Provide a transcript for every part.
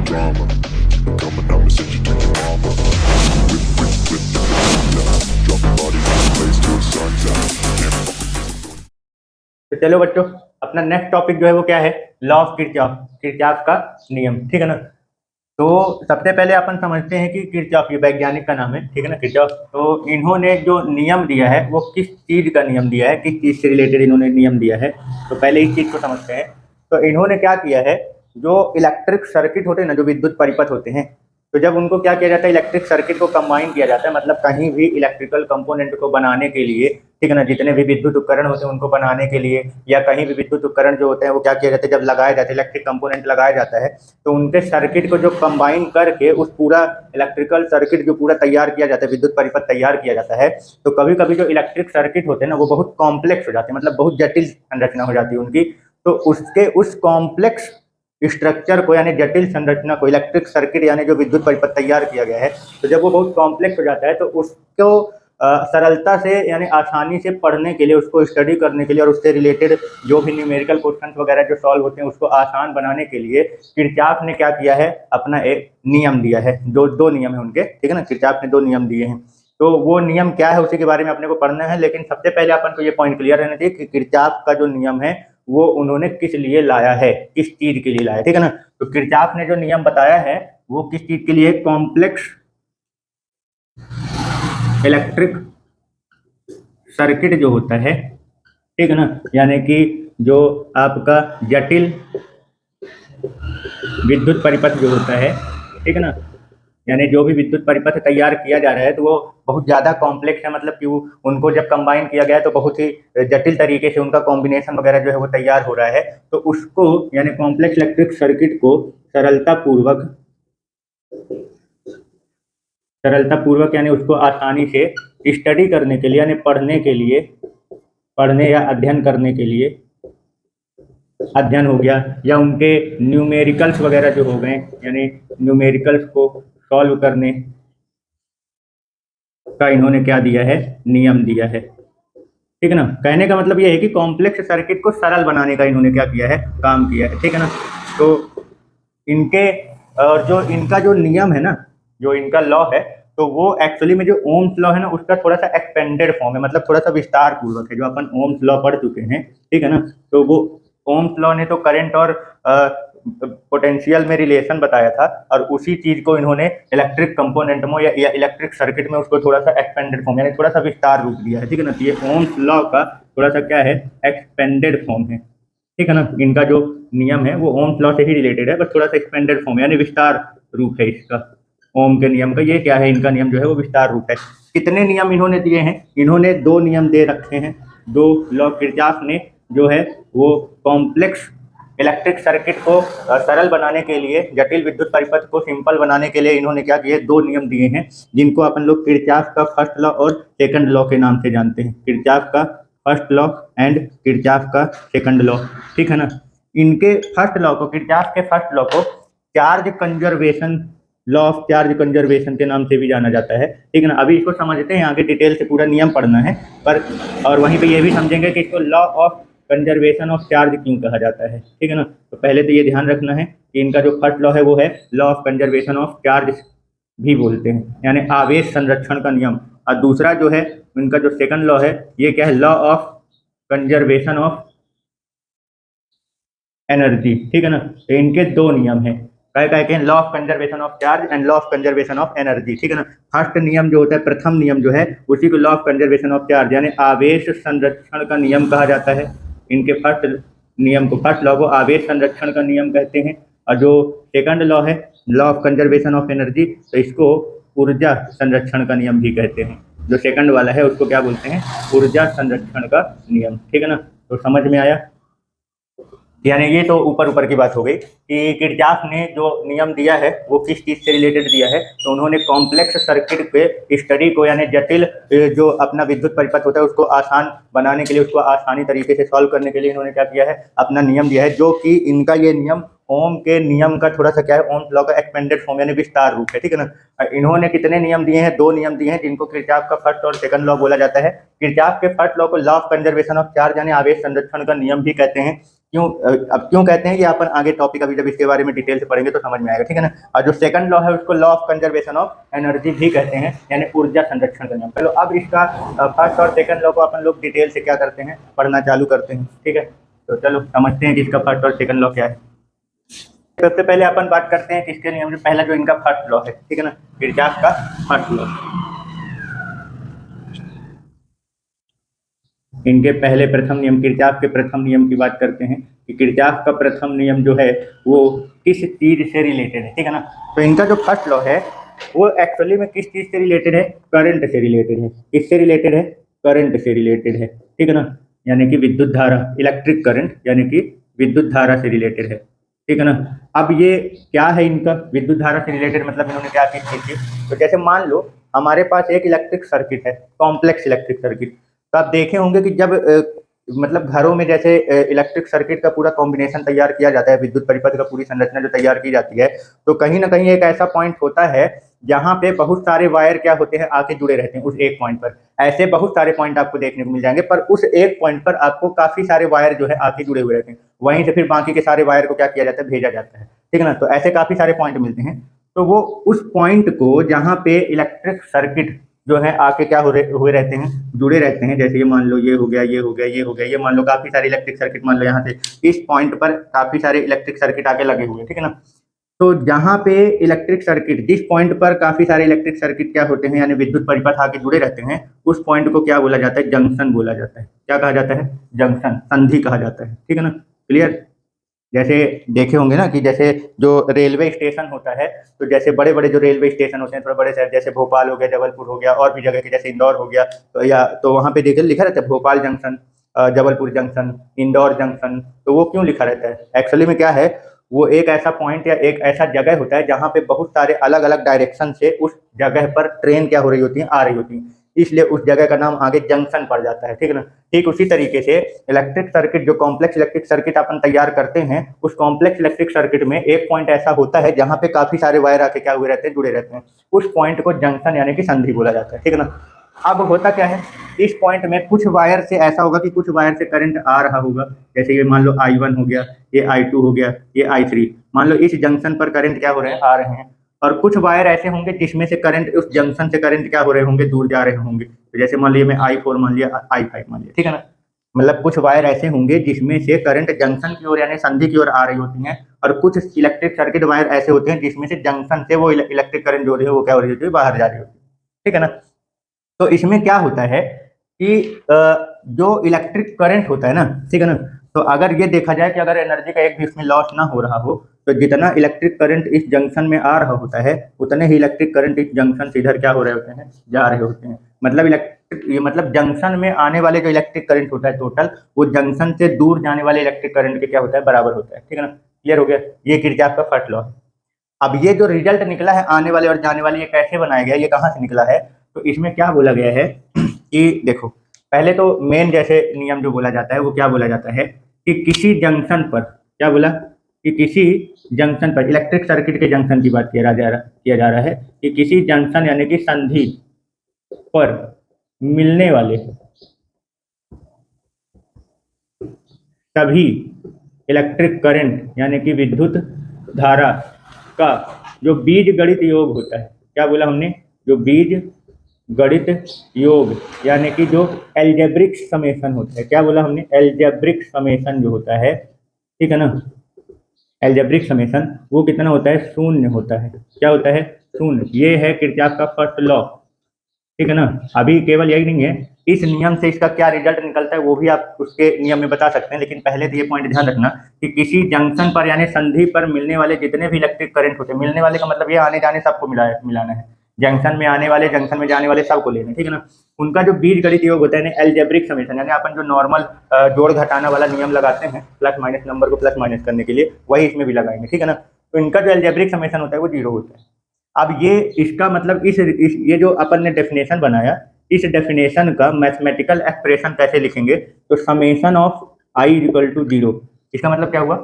drama. Coming out and send you to your mama. Whip the drop your body in place till the sun's out. Can't fuck with this. तो चलो बच्चों, अपना next topic जो है वो क्या है? लॉ ऑफ किरचॉफ, किरचॉफ का नियम। ठीक है ना। तो सबसे पहले अपन समझते हैं कि किरचॉफ, ये वैज्ञानिक का नाम है, ठीक है ना, किरचॉफ। तो इन्होंने जो नियम दिया है वो किस चीज़ का नियम दिया है, किस चीज़ से रिलेटेड इन्होंने नियम दिया है, तो पहले इस चीज़ को समझते हैं। तो इन्होंने क्या किया है, जो इलेक्ट्रिक सर्किट होते हैं ना, जो विद्युत परिपथ होते हैं, तो जब उनको क्या किया जाता है, इलेक्ट्रिक सर्किट को कंबाइन किया जाता है, मतलब कहीं भी इलेक्ट्रिकल कंपोनेंट को बनाने के लिए, ठीक है ना, जितने भी विद्युत उपकरण होते हैं उनको बनाने के लिए, या कहीं भी विद्युत उपकरण जो होते हैं वो क्या किया जाता है, जब लगाया जाता है, इलेक्ट्रिक कंपोनेंट लगाया जाता है, तो उनके सर्किट को जो कंबाइन करके उस पूरा इलेक्ट्रिकल सर्किट जो पूरा तैयार किया जाता है, विद्युत परिपथ तैयार किया जाता है, तो कभी कभी जो इलेक्ट्रिक सर्किट होते हैं ना वो बहुत कॉम्प्लेक्स हो जाते हैं, मतलब बहुत जटिल संरचना हो जाती है उनकी। तो उसके उस कॉम्प्लेक्स स्ट्रक्चर को, यानी जटिल संरचना को, इलेक्ट्रिक सर्किट यानी जो विद्युत परिपथ तैयार किया गया है, तो जब वो बहुत कॉम्प्लेक्स हो जाता है तो उसको सरलता से यानी आसानी से पढ़ने के लिए, उसको स्टडी करने के लिए, और उससे रिलेटेड जो भी न्यूमेरिकल क्वेश्चंस वगैरह जो सॉल्व होते हैं उसको आसान बनाने के लिए किरचॉफ ने क्या किया है, अपना एक नियम दिया है। दो नियम है उनके, ठीक है ना, किरचॉफ ने 2 नियम दिए हैं। तो वो नियम क्या है उसी के बारे में अपने को पढ़ना है, लेकिन सबसे पहले अपन को ये पॉइंट क्लियर रहना चाहिए कि किरचॉफ का जो नियम है वो उन्होंने किस लिए लाया है, किस चीज के लिए लाया है, ठीक है ना। तो किरचॉफ ने जो नियम बताया है वो किस चीज के लिए? कॉम्प्लेक्स इलेक्ट्रिक सर्किट जो होता है, ठीक है ना, यानी कि जो आपका जटिल विद्युत परिपथ जो होता है, ठीक है ना, यानी जो भी विद्युत परिपथ तैयार किया जा रहा है तो वो बहुत ज़्यादा कॉम्प्लेक्स है, मतलब कि उनको जब कंबाइन किया गया है तो बहुत ही जटिल तरीके से उनका कॉम्बिनेशन वगैरह जो है वो तैयार हो रहा है। तो उसको यानी कॉम्प्लेक्स इलेक्ट्रिक सर्किट को सरलता पूर्वक यानी उसको आसानी से स्टडी करने के लिए, यानी पढ़ने या अध्ययन करने के लिए, अध्ययन हो गया, या उनके न्यूमेरिकल्स वगैरह जो हो गए, यानी न्यूमेरिकल्स को सॉल्व करने का इन्होंने क्या दिया है, नियम दिया है, ठीक है ना। कहने का मतलब ये है कि कॉम्प्लेक्स सर्किट को सरल बनाने का इन्होंने क्या किया है, काम किया है, ठीक है ना। तो इनके और जो इनका जो नियम है ना, जो इनका लॉ है, तो वो एक्चुअली में जो ओम्स लॉ है ना उसका थोड़ा सा एक्सपेंडेड फॉर्म है, मतलब थोड़ा सा विस्तार पूर्वक है, जो अपन ओम्स लॉ पढ़ चुके हैं, ठीक है ना। तो वो ओम्स लॉ ने तो करंट और पोटेंशियल में रिलेशन बताया था, और उसी चीज को इन्होंने इलेक्ट्रिक कंपोनेंट में या इलेक्ट्रिक सर्किट में उसको थोड़ा सा एक्सपेंडेड फॉर्म यानी थोड़ा सा विस्तार रूप दिया है, ठीक है ना। तो ये ओम्स लॉ का थोड़ा सा क्या है, एक्सपेंडेड फॉर्म है, ठीक है ना। इनका जो नियम है वो ओम्स लॉ से ही रिलेटेड है, बस थोड़ा सा एक्सपेंडेड फॉर्म यानी विस्तार रूप है इसका। ओम के नियम का ये क्या है, इनका नियम जो है वो विस्तार रूप है। कितने नियम इन्होंने दिए हैं? इन्होंने 2 नियम दे रखे हैं, 2 लॉ। किरचॉफ ने जो है वो कॉम्प्लेक्स इलेक्ट्रिक सर्किट को सरल बनाने के लिए, जटिल विद्युत परिपथ को सिंपल बनाने के लिए इन्होंने क्या किए, 2 नियम दिए हैं, जिनको अपन लोग किरचॉफ का फर्स्ट लॉ और सेकंड लॉ के नाम से जानते हैं। किरचॉफ का फर्स्ट लॉ एंड किरचॉफ का सेकंड लॉ, ठीक है ना। इनके फर्स्ट लॉ को, किरचॉफ के फर्स्ट लॉ को charge conservation, law of charge conservation के नाम से भी जाना जाता है, ठीक है ना। अभी इसको समझते हैं, आगे डिटेल से पूरा नियम पढ़ना है, पर और वहीं पे ये भी समझेंगे कि इसको law of conservation of charge क्यों कहा जाता है, ठीक है ना। तो पहले तो ये ध्यान रखना है कि इनका जो फर्स्ट लॉ है वो है law of conservation of charge भी बोलते हैं, यानी आवेश संरक्षण का नियम। और दूसरा जो है इनका जो सेकंड लॉ है ये क्या है, law of conservation of energy, ठीक है ना। तो इनके 2 नियम है, कहते हैं law of conservation of charge and law of conservation of energy, ठीक है ना। फर्स्ट नियम जो होता है, प्रथम नियम जो है, उसी को law of conservation of charge यानी आवेश संरक्षण का नियम कहा जाता है। इनके फर्स्ट नियम को, फर्स्ट लॉ को आवेश संरक्षण का नियम कहते हैं, और जो सेकंड लॉ है law of conservation of energy, तो इसको ऊर्जा संरक्षण का नियम भी कहते हैं। जो सेकंड वाला है उसको क्या बोलते हैं, ऊर्जा संरक्षण का नियम, ठीक है ना। तो समझ में आया, यानी ये तो ऊपर ऊपर की बात हो गई कि किरचॉफ ने जो नियम दिया है वो किस चीज़ से रिलेटेड दिया है। तो उन्होंने कॉम्प्लेक्स सर्किट पे स्टडी को, यानी जटिल जो अपना विद्युत परिपथ होता है उसको आसान बनाने के लिए, उसको आसानी तरीके से सॉल्व करने के लिए इन्होंने क्या किया है, अपना नियम दिया है, जो कि इनका ये नियम ओम के नियम का थोड़ा सा क्या है, ओम लॉ का एक्सपेंडेड फॉर्म यानी विस्तार रूप है, ठीक है ना। इन्होंने कितने नियम दिए हैं, 2 नियम दिए हैं, जिनको किरचॉफ का फर्स्ट और सेकंड लॉ बोला जाता है। किरचॉफ के फर्स्ट लॉ को law of conservation of charge यानी आवेश संरक्षण का नियम भी कहते हैं, अब क्यों कहते हैं कि अपन आगे टॉपिक अभी जब इसके बारे में डिटेल से पढ़ेंगे तो समझ में आएगा, ठीक है ना। और जो सेकंड लॉ है उसको law of conservation of energy भी कहते हैं, यानी ऊर्जा संरक्षण का नियम। चलो अब इसका फर्स्ट और सेकंड लॉ को अपन लोग डिटेल से क्या करते हैं, पढ़ना चालू करते हैं, ठीक है। तो चलो समझते हैं कि इसका फर्स्ट और सेकंड लॉ क्या है। सबसे पहले अपन बात करते हैं किसके नियम से, पहला जो इनका फर्स्ट लॉ है, ठीक है ना, किरचॉफ का फर्स्ट लॉ। इनके पहले प्रथम नियम, किरचॉफ के प्रथम नियम की बात करते हैं कि किरचॉफ का प्रथम नियम जो है वो किस चीज से रिलेटेड है, ठीक है ना। तो इनका जो फर्स्ट लॉ है वो एक्चुअली में किस चीज से रिलेटेड है, करंट से रिलेटेड है। किससे रिलेटेड है, करंट से रिलेटेड है, ठीक है ना, यानी कि विद्युत धारा, इलेक्ट्रिक करंट यानी कि विद्युत धारा से रिलेटेड है, ठीक है ना। अब ये क्या है इनका विद्युत धारा से रिलेटेड, मतलब इन्होंने क्या चीज की थी। तो जैसे मान लो हमारे पास एक इलेक्ट्रिक सर्किट है, कॉम्प्लेक्स इलेक्ट्रिक सर्किट। तो आप देखे होंगे कि जब मतलब घरों में जैसे इलेक्ट्रिक सर्किट का पूरा कॉम्बिनेशन तैयार किया जाता है, विद्युत परिपथ का पूरी संरचना जो तैयार की जाती है, तो कहीं ना कहीं एक ऐसा पॉइंट होता है जहाँ पे बहुत सारे वायर क्या होते हैं, आके जुड़े रहते हैं उस एक पॉइंट पर। ऐसे बहुत सारे पॉइंट आपको देखने को मिल जाएंगे, पर उस एक पॉइंट पर आपको काफी सारे वायर जो है आके जुड़े हुए रहते हैं। वहीं से फिर बाकी के सारे वायर को क्या किया जाता है, भेजा जाता है, ठीक है ना। तो ऐसे काफी सारे पॉइंट मिलते हैं। तो वो उस पॉइंट को जहाँ पे इलेक्ट्रिक सर्किट जो है आके क्या हुए रहते हैं, जुड़े रहते हैं। जैसे ये मान लो ये हो गया, ये हो गया, ये हो गया, ये मान लो काफी सारे इलेक्ट्रिक सर्किट, मान लो यहाँ से इस पॉइंट पर काफी सारे इलेक्ट्रिक सर्किट आके लगे हुए, ठीक है ना। तो जहाँ पे इलेक्ट्रिक सर्किट, जिस पॉइंट पर काफी सारे इलेक्ट्रिक सर्किट क्या होते हैं, यानी विद्युत परिपथ आके जुड़े रहते हैं, उस पॉइंट को क्या बोला जाता है, जंक्शन बोला जाता है। क्या कहा जाता है, जंक्शन, संधि कहा जाता है, ठीक है ना, क्लियर। जैसे देखे होंगे ना कि जैसे जो रेलवे स्टेशन होता है, तो जैसे बड़े बड़े जो रेलवे स्टेशन होते हैं थोड़े बड़े शहर, जैसे भोपाल हो गया, जबलपुर हो गया, और भी जगह के जैसे इंदौर हो गया, तो या तो वहाँ पे देखिए लिखा रहता है Bhopal junction, Jabalpur junction, Indore junction. तो वो क्यों लिखा रहता है, एक्चुअली में क्या है, वो एक ऐसा पॉइंट या एक ऐसा जगह होता है जहाँ पे बहुत सारे अलग अलग डायरेक्शन से उस जगह पर ट्रेन क्या हो रही होती है, आ रही होती है, इसलिए उस जगह का नाम आगे जंक्शन पड़ जाता है, ठीक है ना। ठीक उसी तरीके से इलेक्ट्रिक सर्किट, जो कॉम्प्लेक्स इलेक्ट्रिक सर्किट अपन तैयार करते हैं, उस कॉम्प्लेक्स इलेक्ट्रिक सर्किट में एक पॉइंट ऐसा होता है जहाँ पे काफी सारे वायर आके क्या हुए रहते हैं, जुड़े रहते हैं। उस पॉइंट को जंक्शन यानी कि संधि बोला जाता है, ठीक है ना। अब होता क्या है, इस पॉइंट में कुछ वायर से ऐसा होगा कि कुछ वायर से करंट आ रहा होगा, जैसे ये मान लो I1 हो गया, ये I2 हो गया, ये I3। मान लो इस जंक्शन पर करंट क्या हो रहे हैं, आ रहे हैं। और कुछ वायर ऐसे होंगे जिसमें से करंट, उस जंक्शन से करंट क्या हो रहे होंगे, दूर जा रहे होंगे। तो जैसे मान लिया मैं I4 मान लिया, I5 मान लिया, ठीक है ना। मतलब कुछ वायर ऐसे होंगे जिसमें से करंट जंक्शन की ओर यानी संधि की ओर आ रही होती हैं, और कुछ इलेक्ट्रिक सर्किट वायर ऐसे होते हैं जिसमें से जंक्शन से वो इलेक्ट्रिक करंट जो है वो क्या हो रही होती है, बाहर जा रही होती है, ठीक है ना। तो इसमें क्या होता है कि जो इलेक्ट्रिक करंट होता है ना, ठीक है ना, तो अगर ये देखा जाए कि अगर एनर्जी का एक भी इसमें लॉस ना हो रहा हो, तो जितना इलेक्ट्रिक करंट इस जंक्शन में आ रहा होता है, उतने ही इलेक्ट्रिक करंट इस जंक्शन से इधर क्या हो रहे होते हैं, जा रहे होते हैं। मतलब ये मतलब जंक्शन में आने वाले जो इलेक्ट्रिक करंट होता है टोटल, वो जंक्शन से दूर जाने वाले इलेक्ट्रिक करंट के क्या होता है, बराबर होता है, ठीक है ना। क्लियर हो गया, ये किरचॉफ का फर्स्ट लॉ है। अब ये जो रिजल्ट निकला है आने वाले और जाने वाले, ये कैसे बनाया गया, ये कहाँ से निकला है, तो इसमें क्या बोला गया है कि देखो, पहले तो मेन जैसे नियम जो बोला जाता है वो क्या बोला जाता है कि किसी जंक्शन पर, क्या बोला कि किसी जंक्शन पर, इलेक्ट्रिक सर्किट के जंक्शन की बात किया जा रहा है कि किसी जंक्शन यानी कि संधि पर मिलने वाले सभी इलेक्ट्रिक करंट यानी कि विद्युत धारा का जो बीज गणित योग होता है, क्या बोला हमने, जो बीज गणित योग यानी कि जो एल्जेब्रिक समेशन होता है, क्या बोला हमने, एल्जेब्रिक समेशन जो होता है, ठीक है ना, एल्जेब्रिक समेशन वो कितना होता है, शून्य होता है। क्या होता है, शून्य। ये है किरचॉफ का फर्स्ट लॉ, ठीक है ना। अभी केवल यही नहीं है, इस नियम से इसका क्या रिजल्ट निकलता है वो भी आप उसके नियम में बता सकते हैं, लेकिन पहले तो ये पॉइंट ध्यान रखना कि किसी जंक्शन पर यानी संधि पर मिलने वाले जितने भी इलेक्ट्रिक करंट होते हैं, मिलने वाले का मतलब ये आने जाने सबको मिलाना है, जंक्शन में आने वाले, जंक्शन में जाने वाले सबको लेना, ठीक है ना। उनका जो बीज गणित योग होता है एल्जेब्रिक समेशन, यानी अपन जो नॉर्मल जोड़ घटाना वाला नियम लगाते हैं, प्लस माइनस नंबर को प्लस माइनस करने के लिए, वही इसमें भी लगाएंगे, ठीक है ना। तो इनका जो एल्जेब्रिक समेशन होता है वो 0 होता है। अब ये इसका मतलब ये जो अपन ने डेफिनेशन बनाया, इस डेफिनेशन का मैथमेटिकल एक्सप्रेशन कैसे लिखेंगे, तो summation of I equal to 0। इसका मतलब क्या हुआ,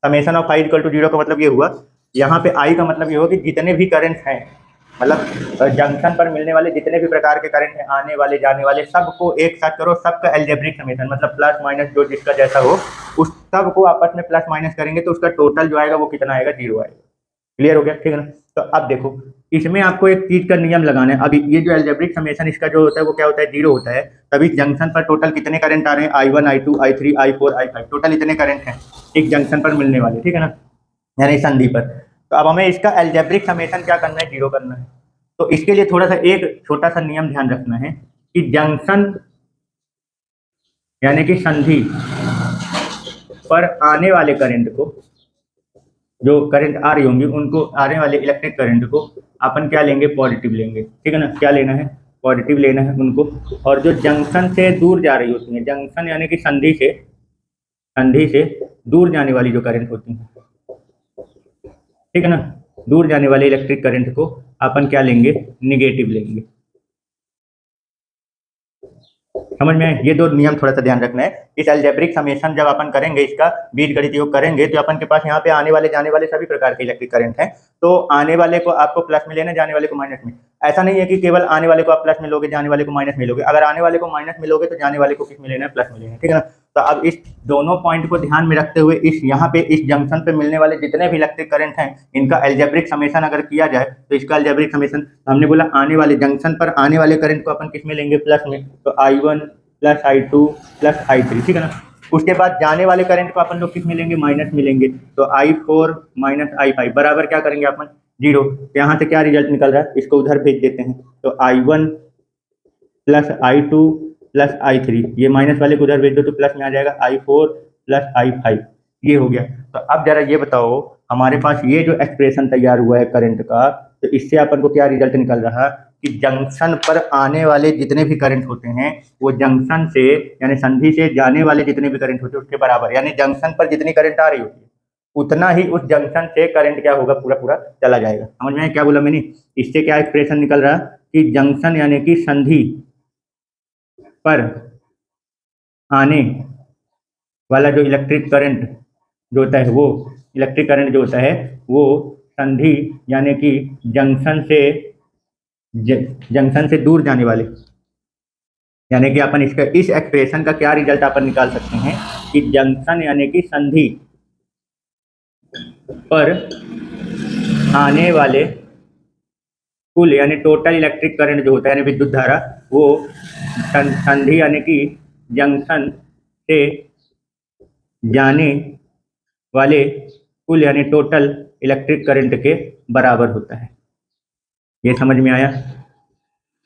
summation of I equal to 0 का मतलब ये हुआ, यहाँ पे I का मतलब ये हुआ कि जितने भी करंट हैं, मतलब जंक्शन पर मिलने वाले जितने भी प्रकार के करंट हैं, आने वाले जाने वाले, सबको एक साथ करो, सबका अलजेब्रिक समेशन, मतलब प्लस माइनस जो जिसका जैसा हो उस सब को आपस में प्लस माइनस करेंगे तो उसका टोटल जो आएगा वो कितना आएगा, 0 आएगा। क्लियर हो गया, ठीक है ना। तो अब देखो इसमें आपको एक चीज का नियम लगाना है। अभी ये जो अलजेब्रिक समेशन इसका जो होता है वो क्या होता है, 0 होता है। तभी जंक्शन पर टोटल कितने करंट आ रहे हैं, I1 I2 I3 I4 I5, total इतने करंट हैं एक जंक्शन पर मिलने वाले, ठीक है ना, यानी संधि पर। तो अब हमें इसका अलजेब्रिक समेशन क्या करना है, 0 करना है। तो इसके लिए थोड़ा सा एक छोटा सा नियम ध्यान रखना है कि जंक्शन यानी कि संधि पर आने वाले करंट को, जो करंट आ रही होंगी उनको, आने वाले इलेक्ट्रिक करंट को अपन क्या लेंगे, पॉजिटिव लेंगे, ठीक है ना। क्या लेना है, पॉजिटिव लेना है उनको। और जो जंक्शन से दूर जा रही होती है, जंक्शन यानी कि संधि से दूर जाने वाली जो करंट होती है, ठीक है ना, दूर जाने वाले इलेक्ट्रिक करंट को अपन क्या लेंगे, निगेटिव लेंगे। समझ में आए? ये दो नियम थोड़ा सा ध्यान रखना है। इस अलजेब्रिक समेशन जब अपन करेंगे, इसका बीजगणित योग करेंगे, तो अपन के पास यहाँ पे आने वाले जाने वाले सभी प्रकार के इलेक्ट्रिक करंट हैं। तो आने वाले को आपको प्लस में लेना, जाने वाले को माइनस में। ऐसा नहीं है कि केवल आने वाले को आप प्लस में लोगे, जाने वाले को माइनस में लोगे। अगर आने वाले को माइनस में लोगे तो जाने वाले को किस में लेना है, प्लस में लेना है, ठीक है ना। तो अब इस दोनों पॉइंट को ध्यान में रखते हुए इस यहाँ पे इस जंक्शन पे मिलने वाले जितने भी इलेक्ट्रिक करंट हैं इनका अलजेब्रिक समेशन अगर किया जाए तो इसका अलजेब्रिक समेशन, हमने बोला आने वाले जंक्शन पर आने वाले करंट को अपन किस में लेंगे, प्लस में। तो I1 plus I2 plus I3, ठीक है ना। उसके बाद जाने वाले करंट को अपन लोग किस में लेंगे, माइनस में लेंगे। तो I4 माइनस I5 बराबर क्या करेंगे अपन, 0। यहाँ से क्या रिजल्ट निकल रहा है, इसको उधर भेज देते हैं। तो I1 plus I2 plus I3, ये माइनस वाले को उधर भेज दो तो प्लस में आ जाएगा I4 प्लस I5, ये हो गया। तो अब जरा ये बताओ, हमारे पास ये जो एक्सप्रेशन तैयार हुआ है करंट का, तो इससे अपन को क्या रिजल्ट निकल रहा है कि जंक्शन पर आने वाले जितने भी करंट होते हैं वो जंक्शन से यानी संधि से जाने वाले जितने भी करंट होते हैं उसके बराबर, यानी जंक्शन पर जितनी करंट आ रही होती है उतना ही उस जंक्शन से करंट क्या होगा, पूरा पूरा चला जाएगा। समझ में क्या बोला मैंने? इससे क्या एक्सप्रेशन निकल रहा कि जंक्शन यानी कि संधि पर आने वाला जो इलेक्ट्रिक करंट जो होता है, वो इलेक्ट्रिक करंट जो होता है वो संधि यानी कि जंक्शन से दूर जाने वाले, यानी कि अपन इसका इस एक्सप्रेशन का क्या रिजल्ट अपन निकाल सकते हैं कि जंक्शन यानी कि संधि पर आने वाले कुल यानी टोटल इलेक्ट्रिक करंट जो होता है यानी विद्युत धारा, वो संधि यानी कि जंक्शन से जाने वाले कुल यानी टोटल इलेक्ट्रिक करंट के बराबर होता है। ये समझ में आया?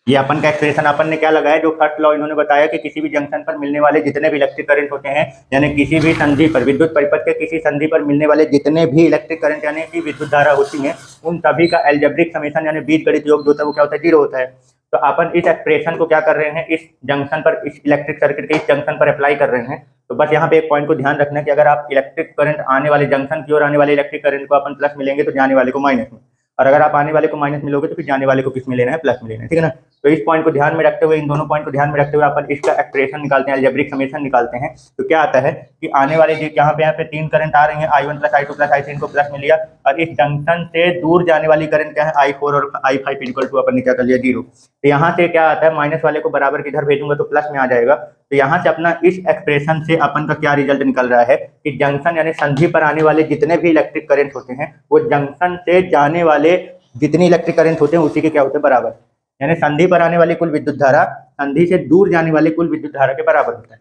ये अपन का एक्सप्रेशन अपन ने क्या लगाया, जो फर्स्ट लॉ इन्होंने बताया कि किसी भी जंक्शन पर मिलने वाले जितने भी इलेक्ट्रिक करंट होते हैं, यानी किसी भी संधि पर, विद्युत परिपथ के किसी संधि पर मिलने वाले जितने भी इलेक्ट्रिक करंट यानी कि विद्युत धारा होती है, उन सभी का अलजेब्रिक समेशन यानी बीजगणित योग जो होता है वो क्या होता है, 0 होता है। तो अपन इस एक्सप्रेशन को क्या कर रहे हैं, इस जंक्शन पर, इस इलेक्ट्रिक सर्किट के इस जंक्शन पर अप्लाई कर रहे हैं। तो बस यहाँ पे एक पॉइंट को ध्यान रखना है कि अगर आप इलेक्ट्रिक करंट आने वाले जंक्शन की ओर आने वाले इलेक्ट्रिक करंट को अपन प्लस में लेंगे तो जाने वाले को माइनस में, और अगर आप आने वाले को माइनस में लोगे तो फिर जाने वाले को किस में लेना है, प्लस में लेना है, ठीक है ना। तो इस पॉइंट को ध्यान में रखते हुए, इन दोनों पॉइंट को ध्यान में रखते हुए अपन इसका एक्सप्रेशन निकालते हैं, अलजेब्रिक समेशन निकालते हैं। तो क्या आता है कि आने वाले यहाँ पे 3 करंट आ रहे हैं, I1 plus I2 plus I3 को प्लस में लिया, और इस जंक्शन से दूर जाने वाली करंट क्या है, I4 और I5 इक्वल टू अपन ने क्या कर लिया, 0। तो यहाँ से क्या आता है, माइनस वाले को बराबर किधर भेजूंगा तो प्लस में आ जाएगा। तो यहाँ से अपना इस एक्सप्रेशन से अपन का क्या रिजल्ट निकल रहा है कि जंक्शन यानी संधि पर आने वाले जितने भी इलेक्ट्रिक करंट होते हैं वो जंक्शन से जाने वाले जितनी इलेक्ट्रिक करंट होते हैं उसी के क्या होते हैं, बराबर। यानी संधि पर आने वाली कुल विद्युत धारा संधि से दूर जाने वाले कुल विद्युत धारा के बराबर होता है।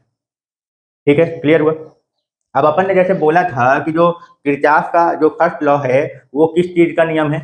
ठीक है, क्लियर हुआ? अब अपन ने जैसे बोला था कि जो किरचॉफ का जो फर्स्ट लॉ है वो किस चीज का नियम है,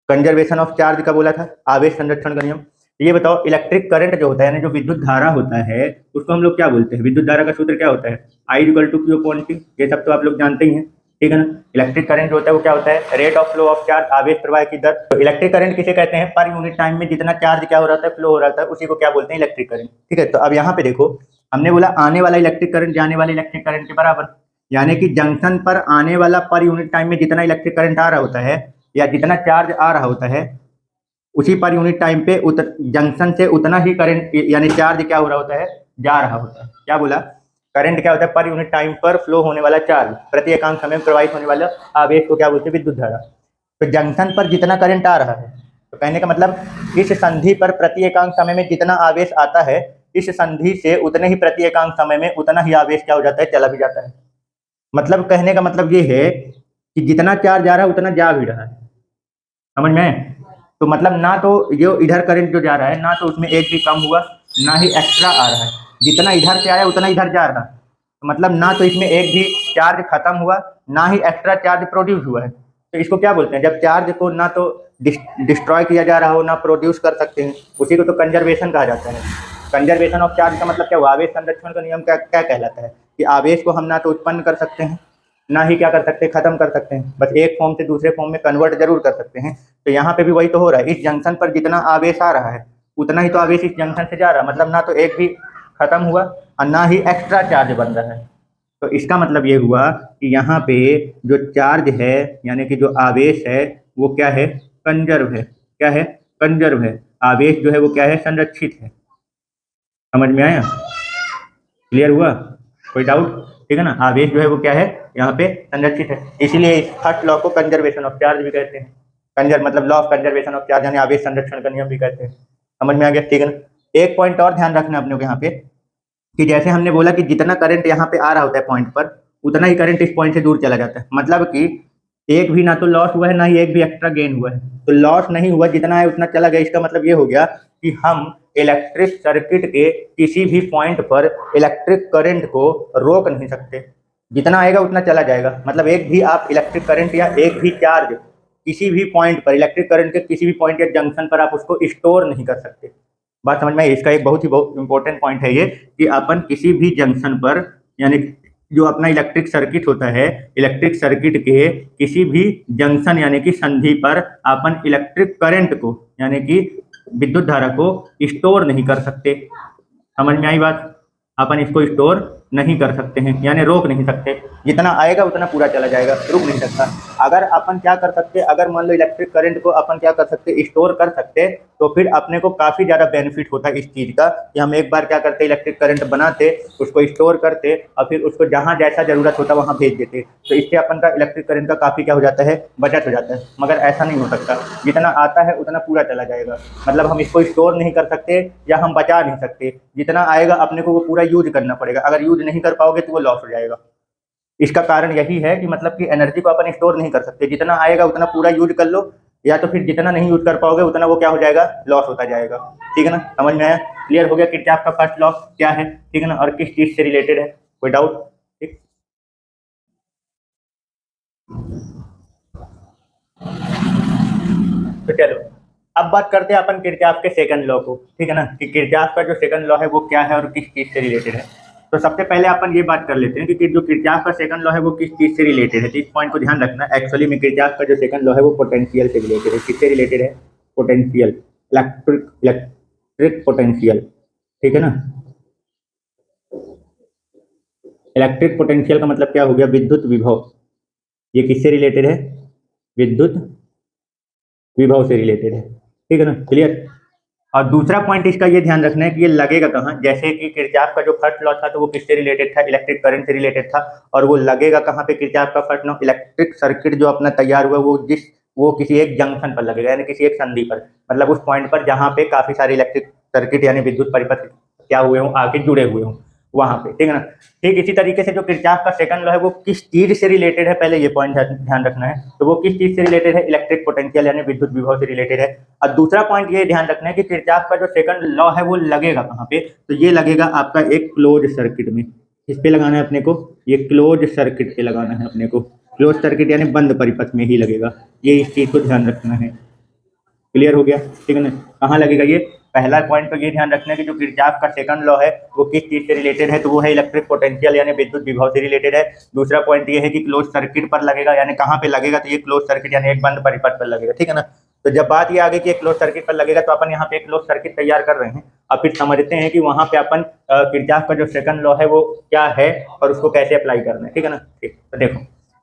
कंजर्वेशन ऑफ चार्ज का बोला था, आवेश संरक्षण का नियम। ये बताओ, इलेक्ट्रिक करंट जो होता है यानी जो विद्युत धारा होता है उसको हम लोग क्या बोलते हैं, विद्युत धारा का सूत्र क्या होता है, I = Q/T। ये सब तो आप लोग जानते ही हैं, ठीक है ना। इलेक्ट्रिक करंट जो होता है वो क्या होता है, rate of flow of charge, आवेश प्रवाह की दर। तो इलेक्ट्रिक करंट किसे कहते हैं, पर यूनिट टाइम में जितना चार्ज क्या हो रहा है, फ्लो हो रहा है, उसी को क्या बोलते हैं, इलेक्ट्रिक करंट। ठीक है, तो अब यहाँ पे देखो, हमने बोला आने वाला इलेक्ट्रिक करंट जाने वाले इलेक्ट्रिक करंट के बराबर, यानी कि जंक्शन पर आने वाला पर यूनिट टाइम में जितना इलेक्ट्रिक करंट आ रहा होता है या जितना चार्ज आ रहा होता है उसी पर यूनिट टाइम पे जंक्शन से उतना ही करंट यानी चार्ज क्या हो रहा होता है, जा रहा होता है। क्या बोला, करंट क्या होता है, पर यूनिट टाइम पर फ्लो होने वाला चार्ज, प्रति एकांक समय में प्रवाहित होने वाला आवेश को क्या बोलते हैं, विद्युत धारा। तो जंक्शन पर जितना करंट आ रहा है तो कहने का मतलब इस संधि पर प्रति एकांक समय में जितना आवेश आता है, इस संधि से उतने ही प्रति एकांक समय में उतना ही आवेश क्या हो जाता है, चला भी जाता है। मतलब कहने का मतलब ये है कि जितना चार्ज आ रहा है उतना जा भी रहा है, समझ में। तो मतलब ना तो जो इधर करंट जो जा रहा है ना तो उसमें एक भी कम हुआ, ना ही एक्स्ट्रा आ रहा है, जितना इधर से आया उतना इधर जा रहा है। तो मतलब ना तो इसमें एक भी चार्ज खत्म हुआ, ना ही एक्स्ट्रा चार्ज प्रोड्यूस हुआ है। तो इसको क्या बोलते हैं, जब चार्ज को ना तो डिस्ट्रॉय किया जा रहा हो ना प्रोड्यूस कर सकते हैं, उसी को तो कंजर्वेशन कहा जाता है। कंजर्वेशन ऑफ चार्ज का मतलब क्या हुआ, आवेश संरक्षण का नियम क्या क्या कहलाता है कि आवेश को हम ना तो उत्पन्न कर सकते हैं ना ही क्या कर सकते हैं, खत्म कर सकते हैं, बस एक फॉर्म से दूसरे फॉर्म में कन्वर्ट जरूर कर सकते हैं। तो यहाँ पे भी वही तो हो रहा है, इस जंक्शन पर जितना आवेश आ रहा है उतना ही तो आवेश इस जंक्शन से जा रहा है। मतलब ना तो एक भी खत्म हुआ और ना ही एक्स्ट्रा चार्ज बन रहा है। तो इसका मतलब ये हुआ कि यहाँ पे जो चार्ज है यानी कि जो आवेश है वो क्या है, कंजर्व है। क्या है, कंजर्व है। आवेश जो है वो क्या है, संरक्षित है। समझ में आया, क्लियर हुआ, कोई डाउट? ठीक है ना, आवेश जो है वो क्या है, यहाँ पे संरक्षित है। इसीलिए इस फर्स्ट लॉ को कंजर्वेशन ऑफ चार्ज भी कहते हैं। कंजर मतलब law of conservation of charge यानी आवेश संरक्षण का नियम भी कहते हैं। समझ में आ गया, ठीक है ना। एक पॉइंट और ध्यान रखना अपने को यहाँ पे कि जैसे हमने बोला कि जितना करंट यहाँ पे आ रहा होता है पॉइंट पर, उतना ही करंट इस पॉइंट से दूर चला जाता है। मतलब कि एक भी ना तो लॉस हुआ है ना ही एक भी एक्स्ट्रा गेन हुआ है। तो लॉस नहीं हुआ, जितना है उतना चला गया। इसका मतलब ये हो गया कि हम इलेक्ट्रिक सर्किट के किसी भी पॉइंट पर इलेक्ट्रिक करंट को रोक नहीं सकते, जितना आएगा उतना चला जाएगा। मतलब एक भी आप इलेक्ट्रिक करंट या एक भी चार्ज किसी भी पॉइंट पर, इलेक्ट्रिक करंट के किसी भी पॉइंट या जंक्शन पर आप उसको स्टोर नहीं कर सकते। बात समझ में आई? इसका एक बहुत इंपॉर्टेंट पॉइंट है ये कि अपन किसी भी जंक्शन पर यानी जो अपना इलेक्ट्रिक सर्किट होता है, इलेक्ट्रिक सर्किट के किसी भी जंक्शन यानी कि संधि पर अपन इलेक्ट्रिक करंट को यानी कि विद्युत धारा को स्टोर नहीं कर सकते। समझ में आई बात? अपन इसको स्टोर नहीं कर सकते हैं यानी रोक नहीं सकते, जितना आएगा उतना पूरा चला जाएगा, रुक नहीं सकता। अगर अपन क्या कर सकते, अगर मान लो इलेक्ट्रिक करंट को अपन क्या कर सकते, स्टोर कर सकते, तो फिर अपने को काफ़ी ज़्यादा बेनिफिट होता है इस चीज़ का कि हम एक बार क्या करते, इलेक्ट्रिक करंट बनाते, उसको स्टोर करते और फिर उसको जहाँ जैसा ज़रूरत होता वहाँ भेज देते। तो इससे अपन का इलेक्ट्रिक करंट का काफ़ी क्या हो जाता है, बचत हो जाता है। मगर ऐसा नहीं हो सकता, जितना आता है उतना पूरा चला जाएगा। मतलब हम इसको स्टोर नहीं कर सकते या हम बचा नहीं सकते, जितना आएगा अपने को वो पूरा यूज करना पड़ेगा। अगर यूज नहीं कर पाओगे तो वो लॉस हो जाएगा। इसका कारण यही है कि मतलब कि एनर्जी को अपन स्टोर नहीं कर सकते, जितना आएगा उतना पूरा यूज कर लो, या तो फिर जितना नहीं यूज कर पाओगे उतना वो क्या हो जाएगा, लॉस होता जाएगा। ठीक है ना, समझ में आया, क्लियर हो गया किरचॉफ का फर्स्ट लॉ क्या है, ठीक है ना, और किस चीज से रिलेटेड है, कोई डाउट? ठीक, तो चलो अब बात करते हैं अपन किरचॉफ के सेकंड लॉ को। ठीक है ना, कि किरचॉफ का जो सेकंड लॉ है वो क्या है और किस चीज से रिलेटेड है। तो सबसे पहले अपन ये बात कर लेते हैं कि जो किरचॉफ का सेकंड लॉ है वो किस चीज से रिलेटेड है। तो इस पॉइंट को ध्यान रखना, एक्चुअली में किरचॉफ का जो सेकंड लॉ है वो पोटेंशियल से रिलेटेड है। किससे रिलेटेड है, पोटेंशियल, इलेक्ट्रिक पोटेंशियल। ठीक है ना, इलेक्ट्रिक पोटेंशियल का मतलब क्या हो गया, विद्युत विभव। ये किससे रिलेटेड है, विद्युत विभव से रिलेटेड है। ठीक है ना, क्लियर। और दूसरा पॉइंट इसका ये ध्यान रखना है कि ये लगेगा कहाँ। जैसे कि किरचॉफ का जो फर्स्ट लॉ था तो वो किससे रिलेटेड था, इलेक्ट्रिक करंट से रिलेटेड था, और वो लगेगा कहाँ पे, किरचॉफ का फर्स्ट लॉ इलेक्ट्रिक सर्किट जो अपना तैयार हुआ वो किसी एक जंक्शन पर लगेगा यानी किसी एक संधि पर, मतलब उस पॉइंट पर जहाँ पे काफी सारे इलेक्ट्रिक सर्किट यानी विद्युत परिपथ क्या हुए हों, आके जुड़े हुए हों वहां पे। ठीक है ना, ठीक इसी तरीके से जो किरचॉफ का सेकंड लॉ है वो किस चीज से रिलेटेड है, पहले ये पॉइंट ध्यान रखना है। तो वो किस चीज से रिलेटेड है, इलेक्ट्रिक पोटेंशियल यानी विद्युत विभव से रिलेटेड है। और दूसरा पॉइंट ये ध्यान रखना है कि किरचॉफ का जो सेकंड लॉ है वो लगेगा कहाँ पे, तो ये लगेगा आपका एक क्लोज सर्किट में। किस पे लगाना है अपने को, ये क्लोज सर्किट पे लगाना है अपने को। क्लोज सर्किट यानी बंद परिपथ में ही लगेगा, ये इस चीज को ध्यान रखना है। क्लियर हो गया, ठीक है ना। कहाँ लगेगा ये, पहला पॉइंट तो ये ध्यान रखना है कि जो किरचॉफ का सेकंड लॉ है वो किस चीज से रिलेटेड है, तो वो है इलेक्ट्रिक पोटेंशियल यानी विद्युत विभव से रिलेटेड है। दूसरा पॉइंट ये है कि क्लोज सर्किट पर लगेगा, यानी कहाँ पे लगेगा, तो ये क्लोज सर्किट यानी एक बंद परिपथ पर लगेगा। ठीक है ना, तो जब बात ये आ गई कि एक क्लोज सर्किट पर लगेगा तो अपन यहाँ पे एक क्लोज सर्किट तैयार कर रहे हैं। अब फिर समझते हैं कि वहाँ पे अपन किरचॉफ का जो सेकंड लॉ है वो क्या है और उसको कैसे अप्लाई करना है। ठीक है ना, ठीक, तो देखो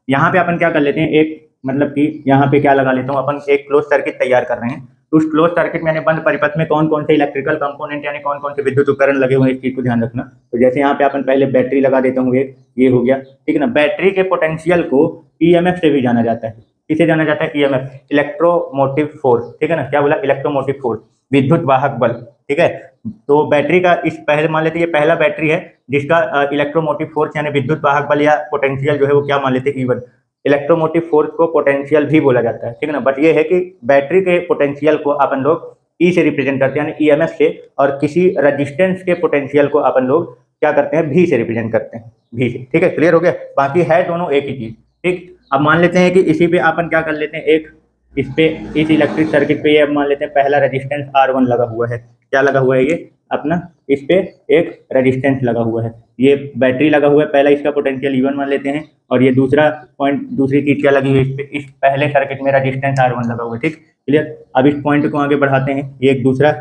यहाँ पे अपन क्या कर लेते हैं, एक मतलब कि यहाँ पे क्या लगा लेता हूँ, अपन एक क्लोज सर्किट तैयार कर रहे हैं। तो उस क्लोज सर्किट में बंद परिपथ में कौन कौन से इलेक्ट्रिकल कंपोनेंट यानी कौन कौन से विद्युत उपकरण लगे हुए हैं, इस चीज को ध्यान रखना। तो जैसे यहाँ पे अपन पहले बैटरी लगा देता हूँ, ये हो गया। ठीक है ना, बैटरी के पोटेंशियल को ईएमएफ से भी जाना जाता है। किसे जाना जाता है, ईएमएफ, इलेक्ट्रोमोटिव फोर्स, ठीक है ना, क्या बोला, इलेक्ट्रोमोटिव फोर्स, विद्युत वाहक बल, ठीक है। तो बैटरी का इस पहले मान लेते हैं ये पहला बैटरी है जिसका इलेक्ट्रोमोटिव फोर्स यानी विद्युत वाहक बल या पोटेंशियल जो है वो क्या मान लेते हैं, E1। इलेक्ट्रोमोटिव फोर्स को पोटेंशियल भी बोला जाता है, ठीक है ना, बट ये है कि बैटरी के पोटेंशियल को अपन लोग ई से रिप्रेजेंट करते हैं यानी ईएमएफ से, और किसी रजिस्टेंस के पोटेंशियल को अपन लोग क्या करते हैं, भी से रिप्रेजेंट करते हैं, भी से, ठीक है, क्लियर हो गया। बाकी है दोनों एक ही चीज, ठीक। अब मान लेते हैं कि इसी पे अपन क्या कर लेते हैं, एक इस पे इस इलेक्ट्रिक सर्किट पे ये अब मान लेते हैं पहला रेजिस्टेंस R1 लगा हुआ है, क्या लगा हुआ है ये अपना, इस पे एक रेजिस्टेंस लगा हुआ है, ये बैटरी लगा हुआ है, पहला इसका पोटेंशियल E1 मान लेते हैं, और ये दूसरा पॉइंट, दूसरी चीज क्या लगी हुई है इस पे, इस पहले सर्किट में रेजिस्टेंस R1 लगा हुआ है, ठीक, क्लियर। अब इस पॉइंट को आगे बढ़ाते हैं, ये एक दूसरा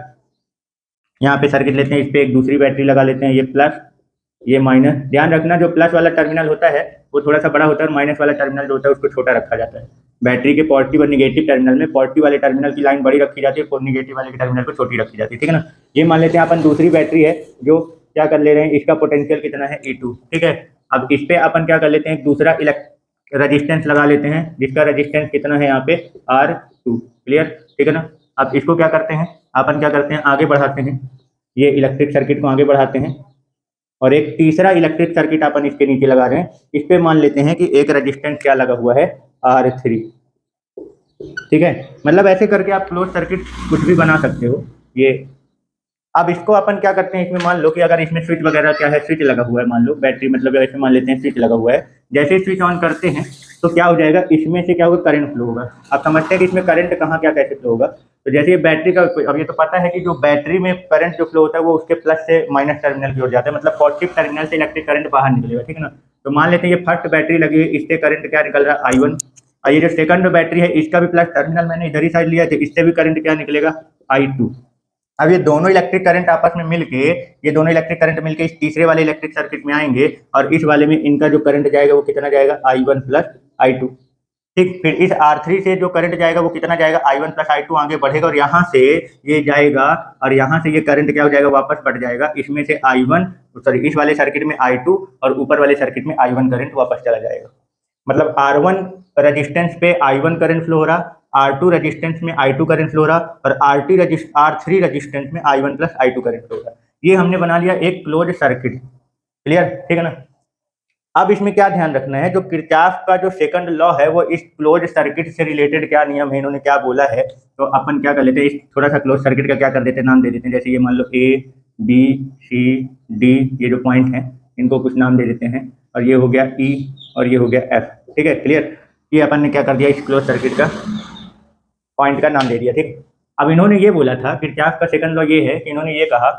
यहाँ पे सर्किट लेते हैं, इस पे एक दूसरी बैटरी लगा लेते हैं, ये प्लस ये माइनस। ध्यान रखना जो प्लस वाला टर्मिनल होता है वो थोड़ा सा बड़ा होता है, और माइनस वाला टर्मिनल जो होता है उसको छोटा रखा जाता है। बैटरी के पॉजिटिव और निगेटिव टर्मिनल में पॉजिटिव वाले टर्मिनल की लाइन बड़ी रखी जाती है और निगेटिव वाले के टर्मिनल को छोटी रखी जाती है, ठीक है ना। ये मान लेते हैं अपन दूसरी बैटरी है जो क्या कर ले रहे हैं, इसका पोटेंशियल कितना है, E2, ठीक है। अब इस पे अपन क्या कर लेते हैं, एक दूसरा रेजिस्टेंस लगा लेते हैं जिसका रेजिस्टेंस कितना है यहाँ पे R2, क्लियर, ठीक है ना। अब इसको क्या करते हैं, अपन क्या करते हैं, आगे बढ़ाते हैं, ये इलेक्ट्रिक सर्किट को आगे बढ़ाते हैं, और एक तीसरा इलेक्ट्रिक सर्किट अपन इसके नीचे लगा रहे हैं, इस पे मान लेते हैं कि एक रेजिस्टेंस क्या लगा हुआ है, R3, ठीक है। मतलब ऐसे करके आप क्लोज सर्किट कुछ भी बना सकते हो ये। अब इसको अपन क्या करते हैं, इसमें मान लो कि अगर इसमें स्विच वगैरह क्या है, स्विच लगा हुआ है, मान लो बैटरी मतलब ऐसे मान लेते हैं स्विच लगा हुआ है, जैसे स्विच ऑन करते हैं तो क्या हो जाएगा, इसमें से क्या होगा, करंट फ्लो होगा। आप समझते हैं कि इसमें करंट कहाँ क्या कैसे फ्लो होगा, तो जैसे ये बैटरी का, अब ये तो पता है कि जो बैटरी में करंट जो फ्लो होता है वो उसके प्लस से माइनस टर्मिनल की ओर जाता है, मतलब पॉजिटिव टर्मिनल से इलेक्ट्रिक करंट बाहर निकलेगा, ठीक है ना। तो मान लेते हैं ये फर्स्ट बैटरी लगी है, इससे करंट क्या निकल रहा है, I1, और ये जो सेकंड बैटरी है इसका भी प्लस टर्मिनल मैंने इधर ही साइड लिया है, इससे भी करंट क्या निकलेगा, I2। अब ये दोनों इलेक्ट्रिक करंट आपस में मिलके, ये दोनों इलेक्ट्रिक करंट मिलके इस तीसरे वाले इलेक्ट्रिक सर्किट में आएंगे, और इस वाले में इनका जो करंट जाएगा वो कितना जाएगा, I1 प्लस I2, ठीक। फिर इस R3 से जो करंट जाएगा वो कितना जाएगा, I1 प्लस I2 आगे बढ़ेगा, और यहाँ से ये जाएगा, और यहाँ से ये करंट क्या हो जाएगा, वापस बढ़ जाएगा, इसमें से I1 सॉरी इस वाले सर्किट में I2 और ऊपर वाले सर्किट में I1 करंट वापस चला जाएगा। मतलब R1 रेजिस्टेंस पे I1 करंट फ्लो हो रहा, R2 रेजिस्टेंस में I2 करंट फ्लो हो रहा, और R3 रेजिस्टेंस में I1 plus I2 current flow हो रहा। ये हमने बना लिया एक क्लोज सर्किट, क्लियर, ठीक है ना। अब इसमें क्या ध्यान रखना है, जो किरचॉफ का जो सेकंड लॉ है वो इस क्लोज सर्किट से रिलेटेड क्या नियम है, इन्होंने क्या बोला है, तो अपन क्या कर लेते हैं, इस थोड़ा सा क्लोज सर्किट का क्या कर देते हैं, नाम दे देते हैं। जैसे ये मान लो A B C D, ये जो पॉइंट हैं इनको कुछ नाम दे देते हैं, और ये हो गया E और ये हो गया F, ठीक है, क्लियर। ये अपन ने क्या कर दिया, इस क्लोज सर्किट का पॉइंट का नाम दे दिया, ठीक। अब इन्होंने ये बोला था, किरचॉफ का सेकंड लॉ ये है कि इन्होंने ये कहा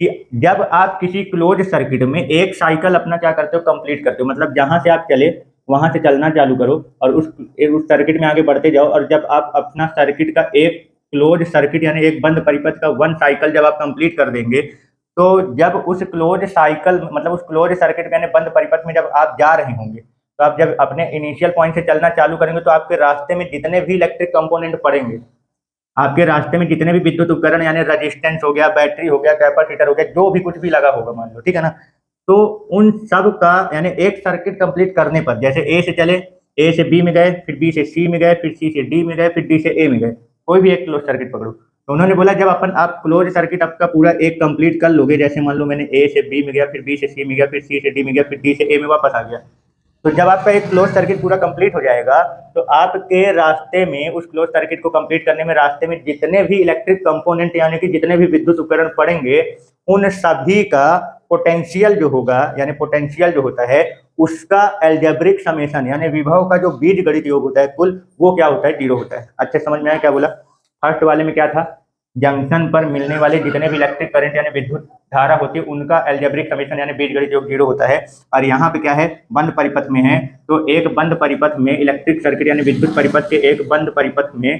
कि जब आप किसी क्लोज सर्किट में एक साइकिल अपना क्या करते हो, कंप्लीट करते हो, मतलब जहां से आप चले वहां से चलना चालू करो और उस सर्किट में आगे बढ़ते जाओ, और जब आप अपना सर्किट का एक क्लोज सर्किट यानी एक बंद परिपथ का वन साइकिल जब आप कंप्लीट कर देंगे, तो जब उस क्लोज साइकिल मतलब उस क्लोज सर्किट यानी बंद परिपथ में जब आप जा रहे होंगे, तो आप जब अपने इनिशियल पॉइंट से चलना चालू करेंगे तो आपके रास्ते में जितने भी इलेक्ट्रिक कंपोनेंट पड़ेंगे, आपके रास्ते में जितने भी विद्युत उपकरण यानी रेजिस्टेंस हो गया, बैटरी हो गया, कैपेसिटर हो गया, जो भी कुछ भी लगा होगा मान लो, ठीक है ना, तो उन सब का यानी एक सर्किट कंप्लीट करने पर, जैसे A से चले, A से B में गए, फिर B से C में गए, फिर C से D में गए, फिर D से A में गए, कोई भी एक क्लोज सर्किट पकड़ो, तो उन्होंने बोला जब आप क्लोज सर्किट आपका पूरा एक कंप्लीट कर लोगे, जैसे मान लो मैंने A से B में गया, फिर B से C में गया, फिर C से D में गया, फिर D से A में वापस आ गया, तो जब आपका एक क्लोज सर्किट पूरा कंप्लीट हो जाएगा, तो आपके रास्ते में उस क्लोज सर्किट को कंप्लीट करने में रास्ते में जितने भी इलेक्ट्रिक कंपोनेंट यानी कि जितने भी विद्युत उपकरण पड़ेंगे, उन सभी का पोटेंशियल जो होगा यानी पोटेंशियल जो होता है उसका एल्जेब्रिक समेशन यानी विभव का जो बीजगणित योग होता है कुल, वो क्या होता है, 0 होता है। अच्छे समझ में आया क्या बोला। फर्स्ट वाले में क्या था, जंक्शन पर मिलने वाले जितने भी इलेक्ट्रिक करंट यानी विद्युत धारा होती है उनका एल्जेब्रिक समेशन यानी बीजगणित योग 0 होता है, और यहाँ पे क्या है, बंद परिपथ में है, तो एक बंद परिपथ में इलेक्ट्रिक सर्किट यानी विद्युत परिपथ के एक बंद परिपथ में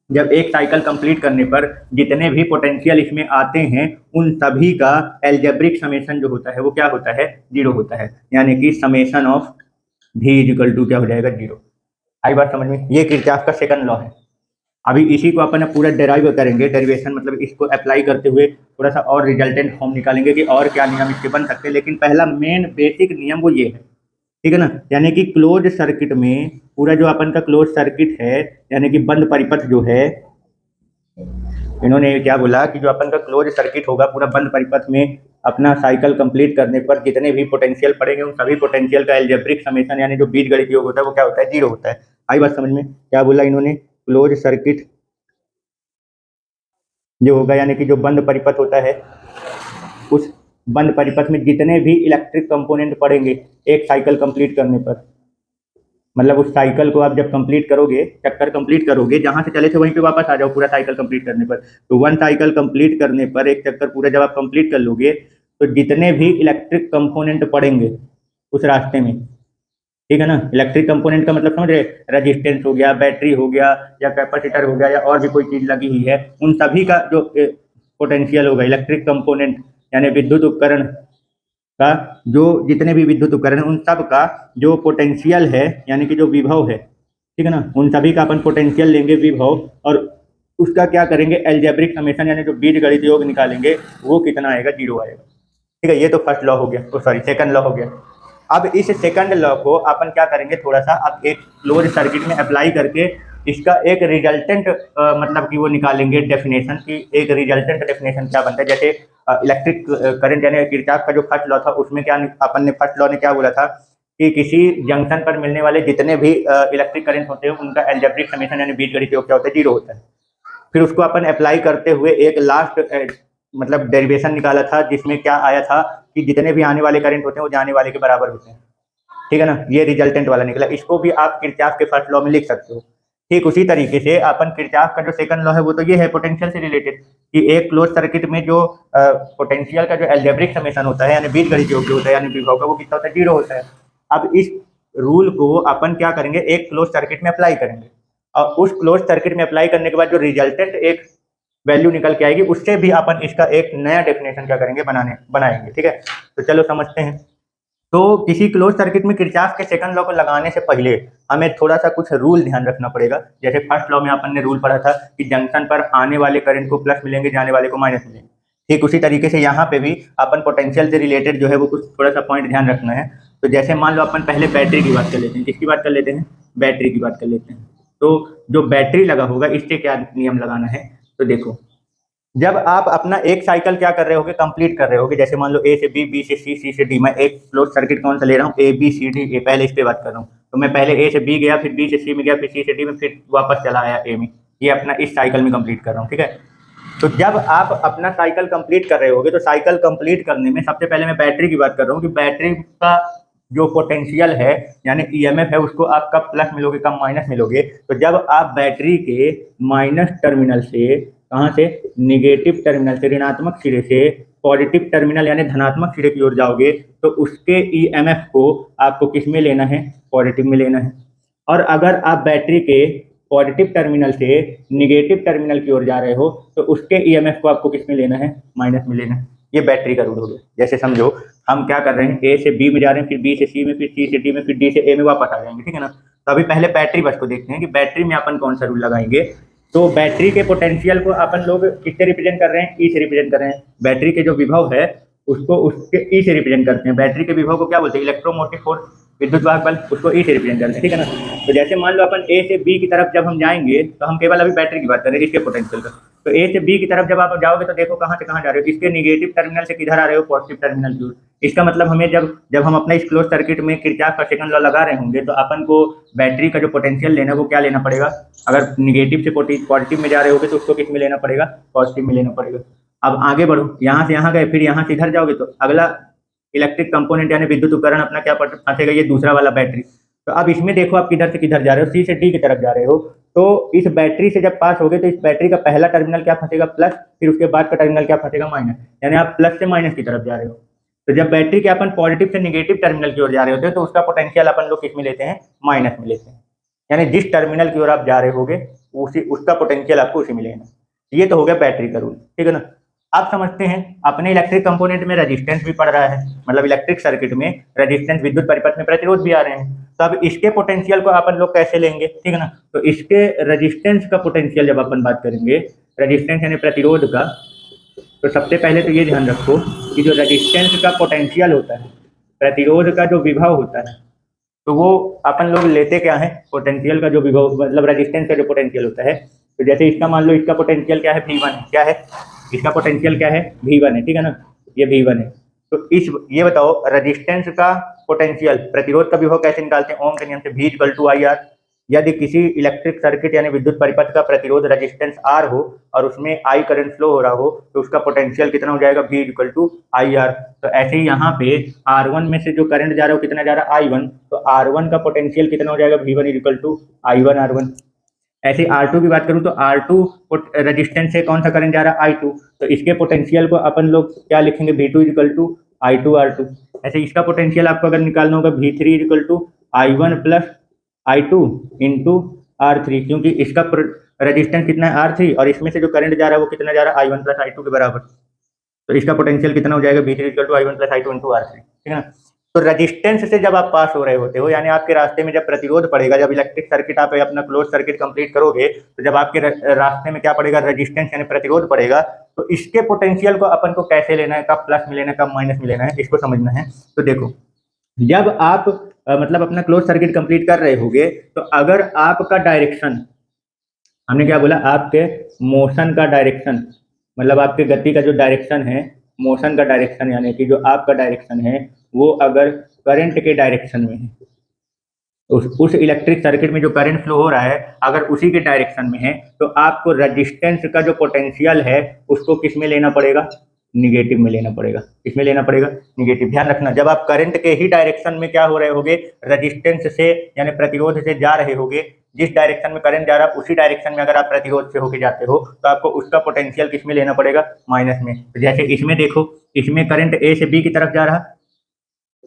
जब एक साइकिल कंप्लीट करने पर जितने भी पोटेंशियल इसमें आते हैं उन सभी का एल्जेब्रिक समेशन जो होता है वो क्या होता है, 0 होता है, यानी कि summation of V equal to क्या हो जाएगा, 0। आई बात समझ में। ये किरचॉफ का सेकंड लॉ है। अभी इसी को अपन पूरा डेराइव करेंगे, डेरिवेशन मतलब इसको अप्लाई करते हुए थोड़ा सा और रिजल्टेंट फॉर्म निकालेंगे कि और क्या नियम इसके बन सकते हैं, लेकिन पहला मेन बेसिक नियम वो ये है। ठीक है ना। यानी कि क्लोज सर्किट में पूरा जो अपन का क्लोज सर्किट है, यानी कि बंद परिपथ जो है, इन्होंने क्या बोला कि जो अपन का क्लोज सर्किट होगा पूरा बंद परिपथ में, अपना साइकिल कंप्लीट करने पर जितने भी पोटेंशियल पड़ेंगे उन सभी पोटेंशियल का एल्जेब्रिक समेशन यानी जो बीजगणित योग होता है वो क्या होता है, जीरो होता है। आई बात समझ में? क्या बोला इन्होंने, क्लोज सर्किट जो होगा यानी कि जो बंद परिपथ होता है, उस बंद परिपथ में जितने भी इलेक्ट्रिक कंपोनेंट पड़ेंगे एक साइकिल कंप्लीट करने पर, मतलब उस साइकिल को आप जब कंप्लीट करोगे, चक्कर कंप्लीट करोगे, जहां से चले थे वहीं पे वापस आ जाओ पूरा साइकिल कंप्लीट करने पर। तो वन साइकिल कंप्लीट करने पर, एक चक्कर पूरा जब आप कंप्लीट कर लोगे तो जितने भी इलेक्ट्रिक कंपोनेंट पड़ेंगे उस रास्ते में, ठीक है ना। इलेक्ट्रिक कंपोनेंट का मतलब समझ रहे, रेजिस्टेंस हो गया, बैटरी हो गया, या कैपेसिटर हो गया, या और भी कोई चीज लगी हुई है, उन सभी का जो पोटेंशियल होगा, इलेक्ट्रिक कंपोनेंट यानी विद्युत उपकरण का जो जितने भी विद्युत उपकरण हैं, उन सब का जो पोटेंशियल है यानी कि जो विभव है, ठीक है ना, उन सभी का अपन पोटेंशियल लेंगे विभव, और उसका क्या करेंगे, एल्जेब्रिक समेशन यानी जो बीजगणित योग निकालेंगे, वो कितना आएगा, जीरो आएगा। ठीक है, ये तो फर्स्ट लॉ हो गया, तो सॉरी सेकंड लॉ हो गया। अब इस सेकंड लॉ को अपन क्या करेंगे, थोड़ा सा अब एक क्लोज सर्किट में अप्लाई करके इसका एक रिजल्टेंट मतलब कि वो निकालेंगे डेफिनेशन की। एक रिजल्टेंट डेफिनेशन क्या बनता है, जैसे इलेक्ट्रिक करंट यानी किरचॉफ का जो फर्स्ट लॉ था उसमें क्या अपन ने फर्स्ट लॉ ने क्या बोला था कि किसी जंक्शन पर मिलने वाले जितने भी इलेक्ट्रिक करंट होते हैं उनका एल्जेब्रिक समेशन यानी बीजगणित योग क्या होता है, जीरो होता है। फिर उसको अपन अप्लाई करते हुए एक लास्ट मतलब डेरिवेशन निकाला था जिसमें क्या आया था कि जितने भी आने वाले करंट होते हैं वो जाने वाले के बराबर होते हैं, ठीक है ना। ये रिजल्टेंट वाला निकला, इसको भी आप किरचॉफ के फर्स्ट लॉ में लिख सकते हो। ठीक उसी तरीके से अपन किरचॉफ का जो सेकंड लॉ है वो तो ये है पोटेंशियल से रिलेटेड, कि एक क्लोज सर्किट में जो पोटेंशियल का जो एल्जेब्रिक समेशन होता है यानी बीजगणित योग होता है यानी विभव का, वो कितना होता है, जीरो होता है। अब इस रूल को अपन क्या करेंगे, एक क्लोज सर्किट में अप्लाई करेंगे, और उस क्लोज सर्किट में अप्लाई करने के बाद जो रिजल्टेंट एक वैल्यू निकल के आएगी उससे भी अपन इसका एक नया डेफिनेशन क्या करेंगे, बनाएंगे। ठीक है, तो चलो समझते हैं। तो किसी क्लोज सर्किट में किरचॉफ के सेकंड लॉ को लगाने से पहले हमें थोड़ा सा कुछ रूल ध्यान रखना पड़ेगा। जैसे फर्स्ट लॉ में अपन ने रूल पढ़ा था कि जंक्शन पर आने वाले करंट को प्लस मिलेंगे, जाने वाले को माइनस मिलेंगे। ठीक उसी तरीके से यहाँ पे भी अपन पोटेंशियल से रिलेटेड जो है वो कुछ थोड़ा सा पॉइंट ध्यान रखना है। तो जैसे मान लो अपन पहले बैटरी की बात कर लेते हैं, किसकी बात कर लेते हैं, बैटरी की बात कर लेते हैं। तो जो बैटरी लगा होगा इससे क्या नियम लगाना है, तो देखो जब आप अपना एक साइकिल क्या कर रहे होगे, कंप्लीट कर रहे होगे, जैसे मान लो ए से बी, बी से सी, सी से डी, मैं एक क्लोज सर्किट कौन सा ले रहा हूँ, ए बी सी डी, ए पहले इस पे बात कर रहा हूँ। तो मैं पहले ए से बी गया, फिर बी से सी में गया, फिर सी से डी में, फिर वापस चला आया ए में, ये अपना इस साइकिल में कंप्लीट कर रहा हूँ। ठीक है, तो जब आप अपना साइकिल कंप्लीट कर रहे होगे तो साइकिल कंप्लीट करने में सबसे पहले मैं बैटरी की बात कर रहा हूँ कि बैटरी का जो पोटेंशियल है यानी ईएमएफ है उसको आप कब प्लस मिलोगे, कब माइनस मिलोगे, तो जब आप बैटरी के माइनस टर्मिनल से, कहाँ से, निगेटिव टर्मिनल से, ऋणात्मक सिरे से पॉजिटिव टर्मिनल यानी धनात्मक सिरे की ओर जाओगे तो उसके ईएमएफ को आपको किस में लेना है, पॉजिटिव में लेना है। और अगर आप बैटरी के पॉजिटिव टर्मिनल से निगेटिव टर्मिनल की ओर जा रहे हो तो उसके ईएमएफ को आपको किस में लेना है, माइनस में लेना है। ये बैटरी का रूल हो गया। जैसे समझो हम क्या कर रहे हैं, ए से बी में जा रहे हैं, फिर बी से सी में, फिर सी से डी में, फिर डी से ए में वापस आ जाएंगे। ठीक है ना, तो अभी पहले बैटरी बस को देखते हैं कि बैटरी में अपन कौन सा रूल लगाएंगे। तो बैटरी के पोटेंशियल को अपन लोग किससे रिप्रेजेंट कर रहे हैं, ई से रिप्रेजेंट कर रहे हैं। बैटरी के जो विभव है उसको उसके ई से रिप्रेजेंट करते हैं। बैटरी के विभव को क्या बोलते हैं, इलेक्ट्रोमोटिव फोर्स, विद्युत वाहक बल, उसको ई से रिप्रेजेंट करते हैं। ठीक है ना, तो जैसे मान लो अपन ए से बी की तरफ जब हम जाएंगे तो हम केवल अभी बैटरी की बात कर रहे हैं, इसके पोटेंशियल का। तो ए से बी की तरफ जब आप जाओगे तो देखो कहाँ से कहाँ जा रहे हो, इसके निगेटिव टर्मिनल से किधर आ रहे हो, पॉजिटिव टर्मिनल की ओर। इसका मतलब हमें जब हम अपना इस क्लोज सर्किट में किरचॉफ का सेकंड लॉ लगा रहे होंगे तो अपन को बैटरी का जो पोटेंशियल लेना है वो क्या लेना पड़ेगा, अगर निगेटिव से पॉजिटिव में जा रहे होगे तो उसको किस में लेना पड़ेगा, पॉजिटिव में लेना पड़ेगा। अब आगे बढ़ो, यहाँ से यहाँ गए, फिर यहाँ से इधर जाओगे तो अगला इलेक्ट्रिक कंपोनेंट यानी विद्युत उपकरण अपना क्या फंसेगा, ये दूसरा वाला बैटरी। तो अब इसमें देखो आप किधर से किधर जा रहे हो, सी से डी की तरफ जा रहे हो। तो इस बैटरी से जब पास हो गए तो इस बैटरी का पहला टर्मिनल क्या फंसेगा, प्लस, फिर उसके बाद का टर्मिनल क्या फंसेगा, माइनस, यानी आप प्लस से माइनस की तरफ जा रहे हो। तो जब बैटरी के अपन पॉजिटिव से निगेटिव टर्मिनल की ओर जा रहे होते हैं तो उसका पोटेंशियल अपन लोग किस में लेते हैं, माइनस में लेते हैं। यानी जिस टर्मिनल की ओर आप जा रहे होगे उसका पोटेंशियल आपको उसी में लेना। ये तो हो गया बैटरी का रूल। ठीक है ना, अब समझते हैं अपने इलेक्ट्रिक कंपोनेंट में रेजिस्टेंस भी पड़ रहा है, मतलब इलेक्ट्रिक सर्किट में रेजिस्टेंस, विद्युत परिपथ में प्रतिरोध भी आ रहे हैं। तो अब इसके पोटेंशियल को अपन लोग कैसे लेंगे, ठीक है ना। तो इसके रेजिस्टेंस का पोटेंशियल जब अपन बात करेंगे, रेजिस्टेंस यानी प्रतिरोध का, तो सबसे पहले तो ये ध्यान रखो कि जो रेजिस्टेंस का पोटेंशियल होता है, प्रतिरोध का जो विभव होता है, तो वो अपन लोग लेते क्या है, पोटेंशियल का जो विभव मतलब रेजिस्टेंस का जो पोटेंशियल होता है। तो जैसे इसका मान लो इसका पोटेंशियल क्या है, V1 क्या है, इसका पोटेंशियल क्या है, V1 है, ठीक है ना, ये V1 है। तो ये बताओ रेजिस्टेंस का पोटेंशियल, प्रतिरोध का विभव कैसे निकालते हैं, ओम के नियम से, V equal to I R. यदि किसी इलेक्ट्रिक सर्किट यानी विद्युत परिपथ का प्रतिरोध रेजिस्टेंस R हो और उसमें I करंट फ्लो हो रहा हो तो उसका पोटेंशियल कितना हो जाएगा, V equal to I R. तो ऐसे ही यहाँ पे R1 में से जो करंट जा रहा है वो कितना जा रहा है, I1, तो R1 का पोटेंशियल कितना हो जाएगा, V1 equal to I1 R1। ऐसे R2 की बात करूं तो R2 रेजिस्टेंस से कौन सा करंट जा रहा है, I2, तो इसके पोटेंशियल को अपन लोग क्या लिखेंगे, V2 equal to I2 R2। ऐसे इसका पोटेंशियल आपको अगर निकालना होगा V3 equal to I1 plus I2 into R3, क्योंकि इसका रेजिस्टेंस कितना है R3 और इसमें से जो करंट जा रहा है वो कितना जा रहा है, I1 प्लस I2 के बराबर। तो इसका पोटेंशियल कितना हो जाएगा, V3 equal to I1 plus I2 into R3, ठीक है ना। तो रेजिस्टेंस से जब आप पास हो रहे होते हो, यानी आपके रास्ते में जब प्रतिरोध पड़ेगा, जब इलेक्ट्रिक सर्किट आप अपना क्लोज सर्किट कंप्लीट करोगे तो जब आपके रास्ते में क्या पड़ेगा, रेजिस्टेंस यानी प्रतिरोध पड़ेगा, तो इसके पोटेंशियल को अपन को कैसे लेना है, कब प्लस में लेना है कब माइनस में लेना है, इसको समझना है। तो देखो जब आप मतलब अपना क्लोज सर्किट कंप्लीट कर रहे होगे तो अगर आपका डायरेक्शन, हमने क्या बोला, आपके मोशन का डायरेक्शन, मतलब आपके गति का जो डायरेक्शन है, मोशन का डायरेक्शन यानी कि जो आपका डायरेक्शन है वो अगर करंट के डायरेक्शन में है, उस इलेक्ट्रिक सर्किट में जो करंट फ्लो हो रहा है अगर उसी के डायरेक्शन में है, तो आपको रेजिस्टेंस का जो पोटेंशियल है उसको किस में लेना पड़ेगा, निगेटिव में लेना पड़ेगा। किसमें लेना पड़ेगा, निगेटिव। ध्यान रखना जब आप करंट के ही डायरेक्शन में क्या हो रहे होगे, रेजिस्टेंस से यानी प्रतिरोध से जा रहे होगे, जिस डायरेक्शन में करंट जा रहा है उसी डायरेक्शन में अगर आप प्रतिरोध से होके जाते हो तो आपको उसका पोटेंशियल किसमें लेना पड़ेगा, माइनस में। तो जैसे इसमें देखो, इसमें करंट ए से बी की तरफ जा रहा,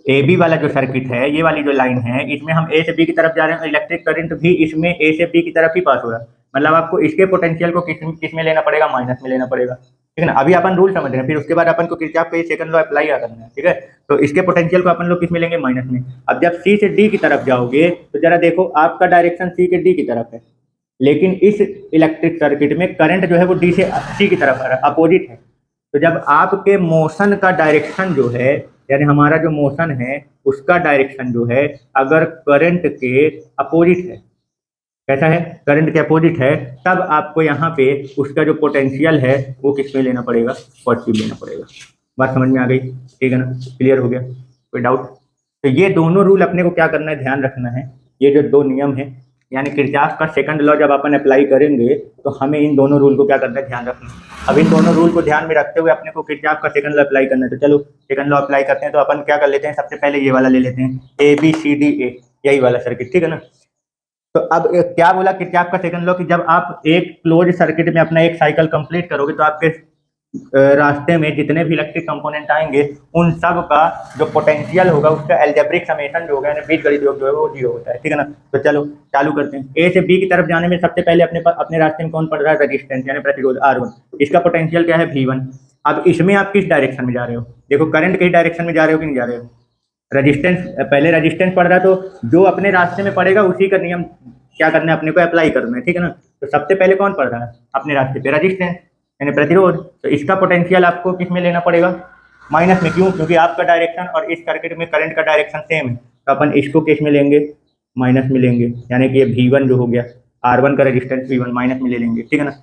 ए बी वाला जो सर्किट है, ये वाली जो लाइन है, इसमें हम ए से बी की तरफ जा रहे हैं, इलेक्ट्रिक करंट भी इसमें ए से बी की तरफ ही पास हो रहा है, मतलब आपको इसके पोटेंशियल को किस में लेना पड़ेगा, माइनस में लेना पड़ेगा, ठीक है ना। अभी अपन रूल समझ रहे हैं, फिर उसके बाद अपन को किरचॉफ का ये सेकंड लॉ अप्लाई करना है, ठीक है। तो इसके पोटेंशियल को अपन लोग किस में लेंगे, माइनस में। अब जब सी से डी की तरफ जाओगे तो जरा देखो आपका डायरेक्शन सी के डी की तरफ है, लेकिन इस इलेक्ट्रिक सर्किट में करंट जो है वो डी से सी की तरफ आ रहा है, अपोजिट है। तो जब आपके मोशन का डायरेक्शन जो है, यानी हमारा जो मोशन है उसका डायरेक्शन जो है अगर करंट के अपोजिट है, कैसा है, करंट के अपोजिट है, तब आपको यहाँ पे उसका जो पोटेंशियल है वो किस में लेना पड़ेगा, पॉजिटिव लेना पड़ेगा। बात समझ में आ गई, ठीक है ना, क्लियर हो गया, कोई डाउट। तो ये दोनों रूल अपने को क्या करना है, ध्यान रखना है। ये जो दो नियम है यानी किरचॉफ का सेकंड लॉ जब अपन अप्लाई करेंगे तो हमें इन दोनों रूल को क्या करना है, ध्यान रखना है। अब इन दोनों रूल को ध्यान में रखते हुए अपने को किरचॉफ का सेकंड लॉ अप्लाई करना है। तो चलो सेकंड लॉ अप्लाई करते हैं। तो अपन क्या कर लेते हैं, सबसे पहले ये वाला ले लेते हैं, ए बी सी डी ए, यही वाला सर्किट, ठीक है ना। तो अब क्या बोला किरचॉफ का सेकंड लॉ कि जब आप एक क्लोज सर्किट में अपना एक साइकिल कंप्लीट करोगे तो आपके रास्ते में जितने भी इलेक्ट्रिक कंपोनेंट आएंगे उन सब का जो पोटेंशियल होगा उसका अलजेब्रिक समेशन जो होगा यानी बीजगणित योग जो है वो 0 होता है, ठीक है ना। तो चलो चालू करते हैं। ए से बी की तरफ जाने में सबसे पहले अपने रास्ते में कौन पड़ रहा है, रेजिस्टेंस यानी प्रतिरोध R1। इसका पोटेंशियल क्या है, V1। अब इसमें आप किस डायरेक्शन में जा रहे हो, देखो करंट के ही डायरेक्शन में जा रहे हो कि नहीं जा रहे हो। रेजिस्टेंस, पहले रेजिस्टेंस पड़ रहा है तो जो अपने रास्ते में पड़ेगा उसी का नियम क्या करना है, अपने को अप्लाई करना है, ठीक है ना। तो सबसे पहले कौन पड़ रहा है अपने रास्ते पे, रेजिस्टेंस यानी प्रतिरोध। तो इसका पोटेंशियल आपको किस में लेना पड़ेगा, माइनस में। क्यों, क्योंकि आपका डायरेक्शन और इस सर्किट में करंट का डायरेक्शन सेम है, तो अपन इसको किस में लेंगे, माइनस में लेंगे, यानी कि ये V1 जो हो गया, R1 का रेजिस्टेंस V1 माइनस में ले लेंगे, ठीक है ना।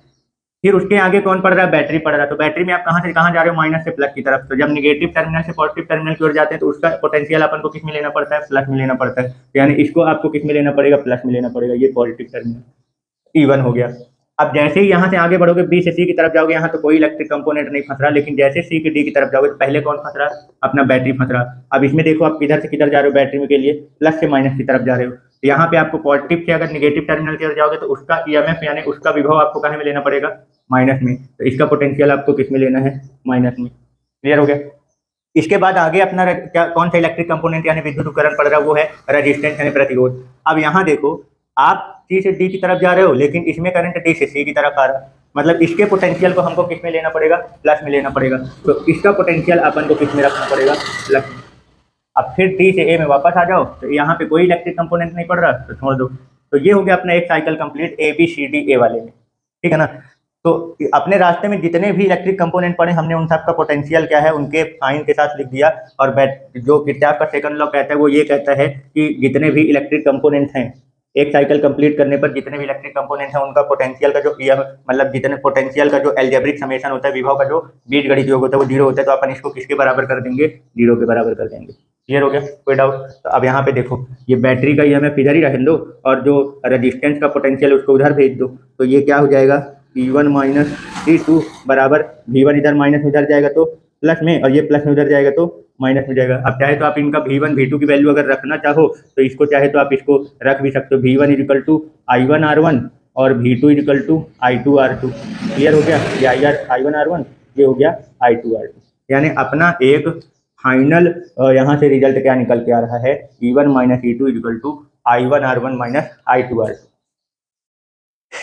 फिर उसके आगे कौन पड़ रहा है, बैटरी पड़ रहा है। तो बैटरी में आप कहाँ से कहाँ जा रहे हो, माइनस से प्लस की तरफ। तो जब निगेटिव टर्मिनल से पॉजिटिव टर्मिनल की ओर जाते हैं तो उसका पोटेंशियल अपन को किस में लेना पड़ता है, प्लस में लेना पड़ता है। तो यानी इसको आपको किस में लेना पड़ेगा, प्लस में लेना पड़ेगा। ये पॉजिटिव टर्मिनल E1 हो गया। अब जैसे ही यहाँ से आगे बढ़ोगे, बी से सी की तरफ जाओगे, यहाँ तो कोई इलेक्ट्रिक कंपोनेंट नहीं फंस रहा, लेकिन जैसे सी की डी की तरफ जाओगे तो पहले कौन फंस रहा, अपना बैटरी फंस रहा। अब इसमें देखो आप किधर से किधर जा रहे हो, बैटरी में के लिए प्लस से माइनस की तरफ जा रहे हो। तो यहाँ पे आपको पॉजिटिव से अगर निगेटिव टर्मिनल की ओर जाओगे तो उसका EMF यानी उसका विभव आपको कहाँ में लेना पड़ेगा, माइनस में। तो इसका पोटेंशियल आपको किस में लेना है, माइनस में। क्लियर हो गया। इसके बाद आगे अपना क्या कौन सा इलेक्ट्रिक कंपोनेंट यानी विद्युत उपकरण पड़ रहा है, वो है रेजिस्टेंस यानी प्रतिरोध। अब यहाँ देखो आप सी से डी की तरफ जा रहे हो, लेकिन इसमें करंट डी से सी की तरफ आ रहा है, मतलब इसके पोटेंशियल को हमको किस में लेना पड़ेगा, प्लस में लेना पड़ेगा। तो इसका पोटेंशियल अपन को किस में रखना पड़ेगा, प्लस में। अब फिर डी से ए में वापस आ जाओ, तो यहाँ पे कोई इलेक्ट्रिक कंपोनेंट नहीं पड़ रहा, तो छोड़ दो। तो ये हो गया अपना एक cycle complete A B C D A वाले में, ठीक है ना। तो अपने रास्ते में जितने भी इलेक्ट्रिक कंपोनेंट पड़े हमने उन सब का पोटेंशियल क्या है उनके साइन के साथ लिख दिया। और जो किरचॉफ का सेकंड लॉ कहता है वो ये कहता है कि जितने भी इलेक्ट्रिक कंपोनेंट्स हैं एक साइकिल कंप्लीट करने पर जितने भी इलेक्ट्रिक कंपोनेंट्स हैं उनका पोटेंशियल का जो मतलब जितने पोटेंशियल का जो एल्जेब्रिक समेशन होता है, विभव का जो बीजगणित योग होता है वो 0 होता है। तो अपन इसको किसके बराबर कर देंगे? 0 के बराबर कर देंगे। क्लियर हो गया? कोई डाउट? तो अब यहाँ पे देखो ये बैटरी का ईएमएफ इधर ही रहने दो और जो रेजिस्टेंस का पोटेंशियल उसको उधर भेज दो। तो ये क्या हो जाएगा? P1 माइनस P2 बराबर V1 इधर माइनस में उधर जाएगा तो प्लस में, और ये प्लस में उधर जाएगा तो माइनस में जाएगा। अब चाहे तो आप इनका V1 V2 की वैल्यू अगर रखना चाहो तो इसको चाहे तो आप इसको रख भी सकते हो। V1 इक्वल टू I1R1 और V2 equal to I2R2। Clear हो गया? ये I1R1 ये हो गया I2R2। यानी अपना एक फाइनल यहाँ से रिजल्ट क्या निकल के आ रहा है? E1 minus E2 equal to I1R1 minus I2R2।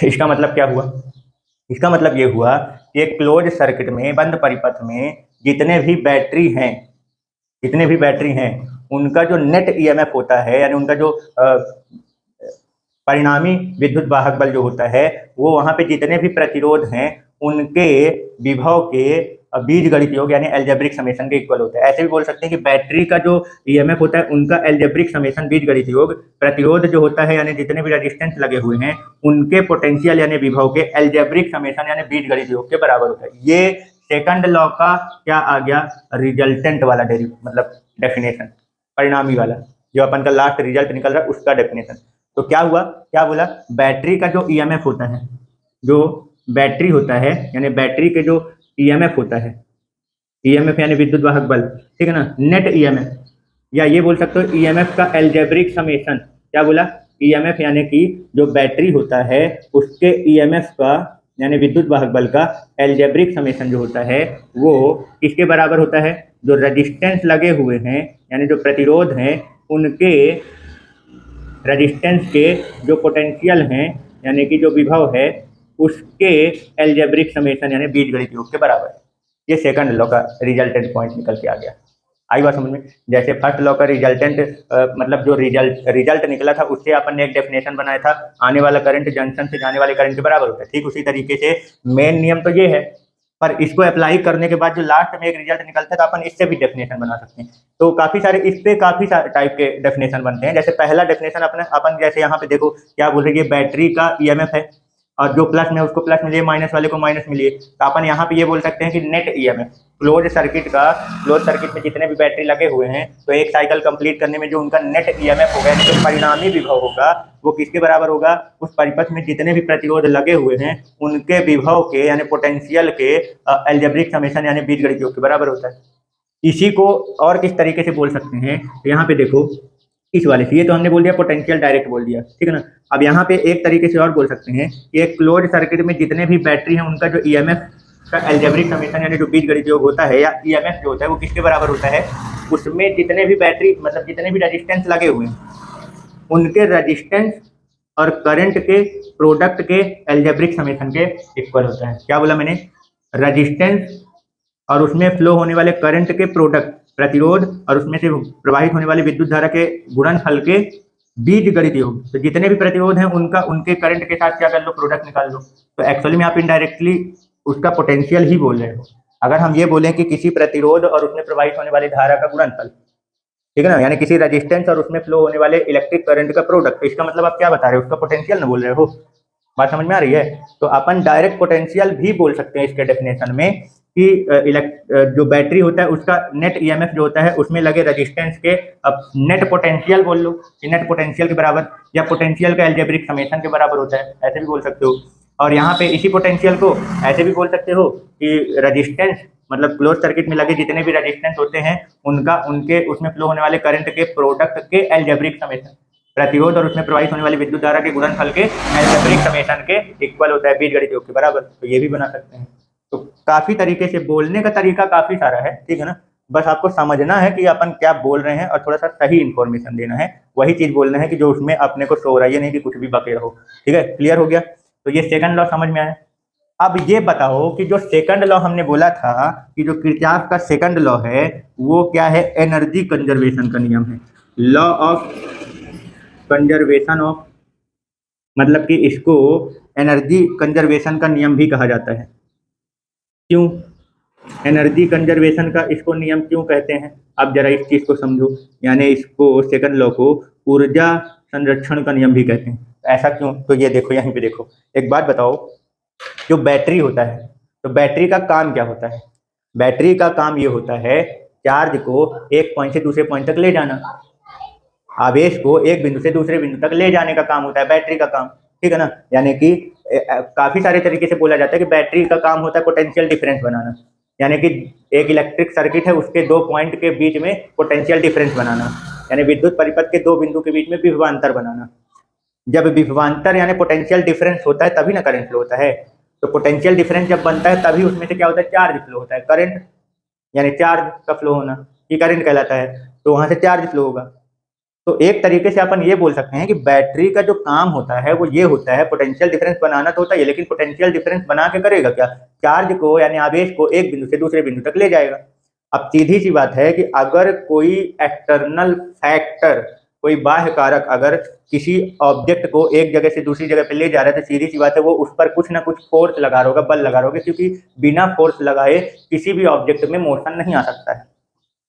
इसका मतलब क्या हुआ? इसका मतलब ये हुआ कि एक क्लोज सर्किट में, बंद परिपथ में जितने भी बैटरी हैं उनका जो नेट ईएमएफ होता है, यानी उनका जो परिणामी विद्युत वाहक बल जो होता है वो वहां पे जितने भी प्रतिरोध हैं उनके विभव के बीजगणित योग यानी एल्जेब्रिक समेशन के इक्वल होता है। ऐसे भी बोल सकते हैं कि बैटरी का जो ईएमएफ होता है उनका एल्जेब्रिक समेशन बीजगणित योग प्रतिरोध जो होता है यानी जितने भी रेजिस्टेंस लगे हुए हैं उनके पोटेंशियल यानी विभव के एल्जेब्रिक समेशन यानी बीजगणित योग के बराबर होता है। ये सेकंड लॉ का क्या आ गया? रिजल्टेंट वाला मतलब डेफिनेशन, परिणामी वाला, जो अपन का लास्ट रिजल्ट निकल रहा है उसका डेफिनेशन। तो क्या हुआ? क्या बोला? बैटरी का जो ईएमएफ होता है, जो बैटरी होता है यानी बैटरी के जो ईएमएफ होता है, ईएमएफ यानी विद्युत वाहक बल, ठीक है ना, नेट ईएमएफ, या ये बोल सकते हो ईएमएफ का एल्जेब्रिक समेशन। क्या बोला? ईएमएफ यानी कि जो बैटरी होता है उसके ईएमएफ का यानी विद्युत वाहक बल का एल्जेब्रिक समेशन जो होता है वो किसके बराबर होता है? जो रेजिस्टेंस लगे हुए हैं यानी जो प्रतिरोध हैं उनके रेजिस्टेंस के जो पोटेंशियल हैं यानी कि जो विभव है उसके एल्जेब्रिक समेशन यानी बीजगणित योग के बराबर है। ये सेकंड लॉ का रिजल्टेंट पॉइंट निकल के आ गया। आई बात समझ में? जैसे फर्स्ट लॉ का रिजल्टेंट मतलब जो रिजल्ट निकला था उससे अपन ने एक डेफिनेशन बनाया था, आने वाला करंट जंक्शन से जाने वाले करंट के बराबर होता है। ठीक उसी तरीके से मेन नियम तो ये है, पर इसको अप्लाई करने के बाद जो लास्ट में एक रिजल्ट निकलता है तो अपन इससे भी डेफिनेशन बना सकते हैं। तो काफी सारे इस पे काफी सारे टाइप के डेफिनेशन बनते हैं। जैसे पहला डेफिनेशन अपन जैसे यहाँ पे देखो क्या बोल रही है, बैटरी का ईएमएफ है और जो प्लस में उसको प्लस मिलिए, माइनस वाले को माइनस मिलिए। तो अपन यहाँ पे ये बोल सकते हैं कि नेट ईएमएफ क्लोज सर्किट में जितने भी बैटरी लगे हुए हैं तो एक साइकिल कंप्लीट करने में जो उनका नेट ईएमएफ होगा यानी जो परिणामी विभव होगा वो किसके बराबर होगा? उस परिपथ में जितने भी प्रतिरोध लगे हुए हैं उनके विभव के यानी पोटेंशियल के एल्जेब्रिक समेशन यानी बीजगणित योग के बराबर होता है। इसी को और किस तरीके से बोल सकते हैं? यहाँ पे देखो इस वाले से, ये तो हमने बोल दिया पोटेंशियल डायरेक्ट बोल दिया, ठीक है ना। अब यहाँ पे एक तरीके से और बोल सकते हैं कि एक क्लोज सर्किट में जितने भी बैटरी हैं उनका जो ईएमएफ का एल्जेब्रिक समेशन यानी जो बीजगणित योग होता है या ईएमएफ जो होता है वो किसके बराबर होता है? उसमें जितने भी बैटरी मतलब जितने भी रेजिस्टेंस लगे हुए हैं उनके रेजिस्टेंस और करंट के प्रोडक्ट के एल्जेब्रिक समेशन के इक्वल होता है। क्या बोला मैंने? रेजिस्टेंस और उसमें फ्लो होने वाले करंट के प्रोडक्ट प्रतिरोध और उसमें से प्रवाहित होने वाली विद्युत धारा के गुणनफल के बीजगणित योग। तो जितने भी प्रतिरोध हैं उनके करंट के साथ क्या कर लो? प्रोडक्ट निकाल लो। तो एक्चुअली में आप इनडायरेक्टली उसका पोटेंशियल ही बोल रहे हो। अगर हम ये बोलें कि किसी प्रतिरोध और उसमें प्रवाहित होने वाली धारा का गुणनफल, ठीक है ना, यानी किसी रेजिस्टेंस और उसमें फ्लो होने वाले इलेक्ट्रिक करंट का प्रोडक्ट, तो इसका मतलब आप क्या बता रहे हो? उसका पोटेंशियल ना बोल रहे हो। बात समझ में आ रही है? तो अपन डायरेक्ट पोटेंशियल भी बोल सकते हैं इसके डेफिनेशन में कि जो बैटरी होता है उसका नेट ईएमएफ जो होता है उसमें लगे रेजिस्टेंस के नेट पोटेंशियल बोल लो कि नेट पोटेंशियल के बराबर, या पोटेंशियल का एल्जेब्रिक समेशन के बराबर होता है, ऐसे भी बोल सकते हो। और यहाँ पे इसी पोटेंशियल को ऐसे भी बोल सकते हो कि रेजिस्टेंस मतलब क्लोज सर्किट में लगे जितने भी रेजिस्टेंस होते हैं उनके उसमें फ्लो होने वाले करंट के प्रोडक्ट के एल्जेब्रिक समेशन, प्रतिरोध और उसमें प्रवाहित होने वाली विद्युत धारा के गुणनफल के एल्जेब्रिक समेशन के इक्वल होता है बीजगणित योग के बराबर। तो ये भी बना सकते हैं। तो काफी तरीके से बोलने का तरीका काफी सारा है, ठीक है ना। बस आपको समझना है कि अपन क्या बोल रहे हैं और थोड़ा सा सही इन्फॉर्मेशन देना है, वही चीज बोलना है कि जो उसमें अपने को शो हो रहा है, ये नहीं कि कुछ भी बके रहो। ठीक है, क्लियर हो गया? तो ये सेकंड लॉ समझ में आया। अब ये बताओ कि जो सेकंड लॉ हमने बोला था कि जो किरचॉफ का सेकंड लॉ है वो क्या है? एनर्जी कंजर्वेशन का नियम है, लॉ ऑफ कंजर्वेशन ऑफ मतलब कि इसको एनर्जी कंजर्वेशन का नियम भी कहा जाता है। क्यों एनर्जी कंजर्वेशन का इसको नियम क्यों कहते हैं? आप जरा इस चीज को समझो, यानी इसको सेकंड लॉ को ऊर्जा संरक्षण का नियम भी कहते हैं। ऐसा क्यों? तो ये देखो, यहीं पे देखो, एक बात बताओ, जो बैटरी होता है, तो बैटरी का काम क्या होता है? बैटरी का काम ये होता है चार्ज को एक पॉइंट से दूसरे पॉइंट तक ले जाना, आवेश को एक बिंदु से दूसरे बिंदु तक ले जाने का काम होता है बैटरी का काम, ठीक है ना। यानी कि काफी सारे तरीके से बोला जाता है कि बैटरी का काम होता है पोटेंशियल डिफरेंस बनाना, यानी कि एक इलेक्ट्रिक सर्किट है, उसके दो पॉइंट के बीच में पोटेंशियल डिफरेंस बनाना, यानी विद्युत परिपथ के दो बिंदु के बीच में विभवांतर बनाना। जब विभवांतर यानी पोटेंशियल डिफरेंस होता है तभी ना करंट फ्लो होता है। तो पोटेंशियल डिफरेंस जब बनता है तभी उसमें से क्या होता है? चार्ज फ्लो होता है। करंट यानी चार्ज का फ्लो होना, ये करंट कहलाता है। तो वहां से चार्ज फ्लो होगा। तो एक तरीके से अपन ये बोल सकते हैं कि बैटरी का जो काम होता है वो ये होता है, पोटेंशियल डिफरेंस बनाना तो होता है, लेकिन पोटेंशियल डिफरेंस बना के करेगा क्या? चार्ज को यानी आवेश को एक बिंदु से दूसरे बिंदु तक ले जाएगा। अब सीधी सी बात है कि अगर कोई एक्सटर्नल फैक्टर, कोई बाह्य कारक अगर किसी ऑब्जेक्ट को एक जगह से दूसरी जगह पे ले जा रहा है, तो सीधी सी बात है वो उस पर कुछ ना कुछ फोर्स लगा रहा होगा, बल लगा रहा होगा, क्योंकि बिना फोर्स लगाए किसी भी ऑब्जेक्ट में मोशन नहीं आ सकता है।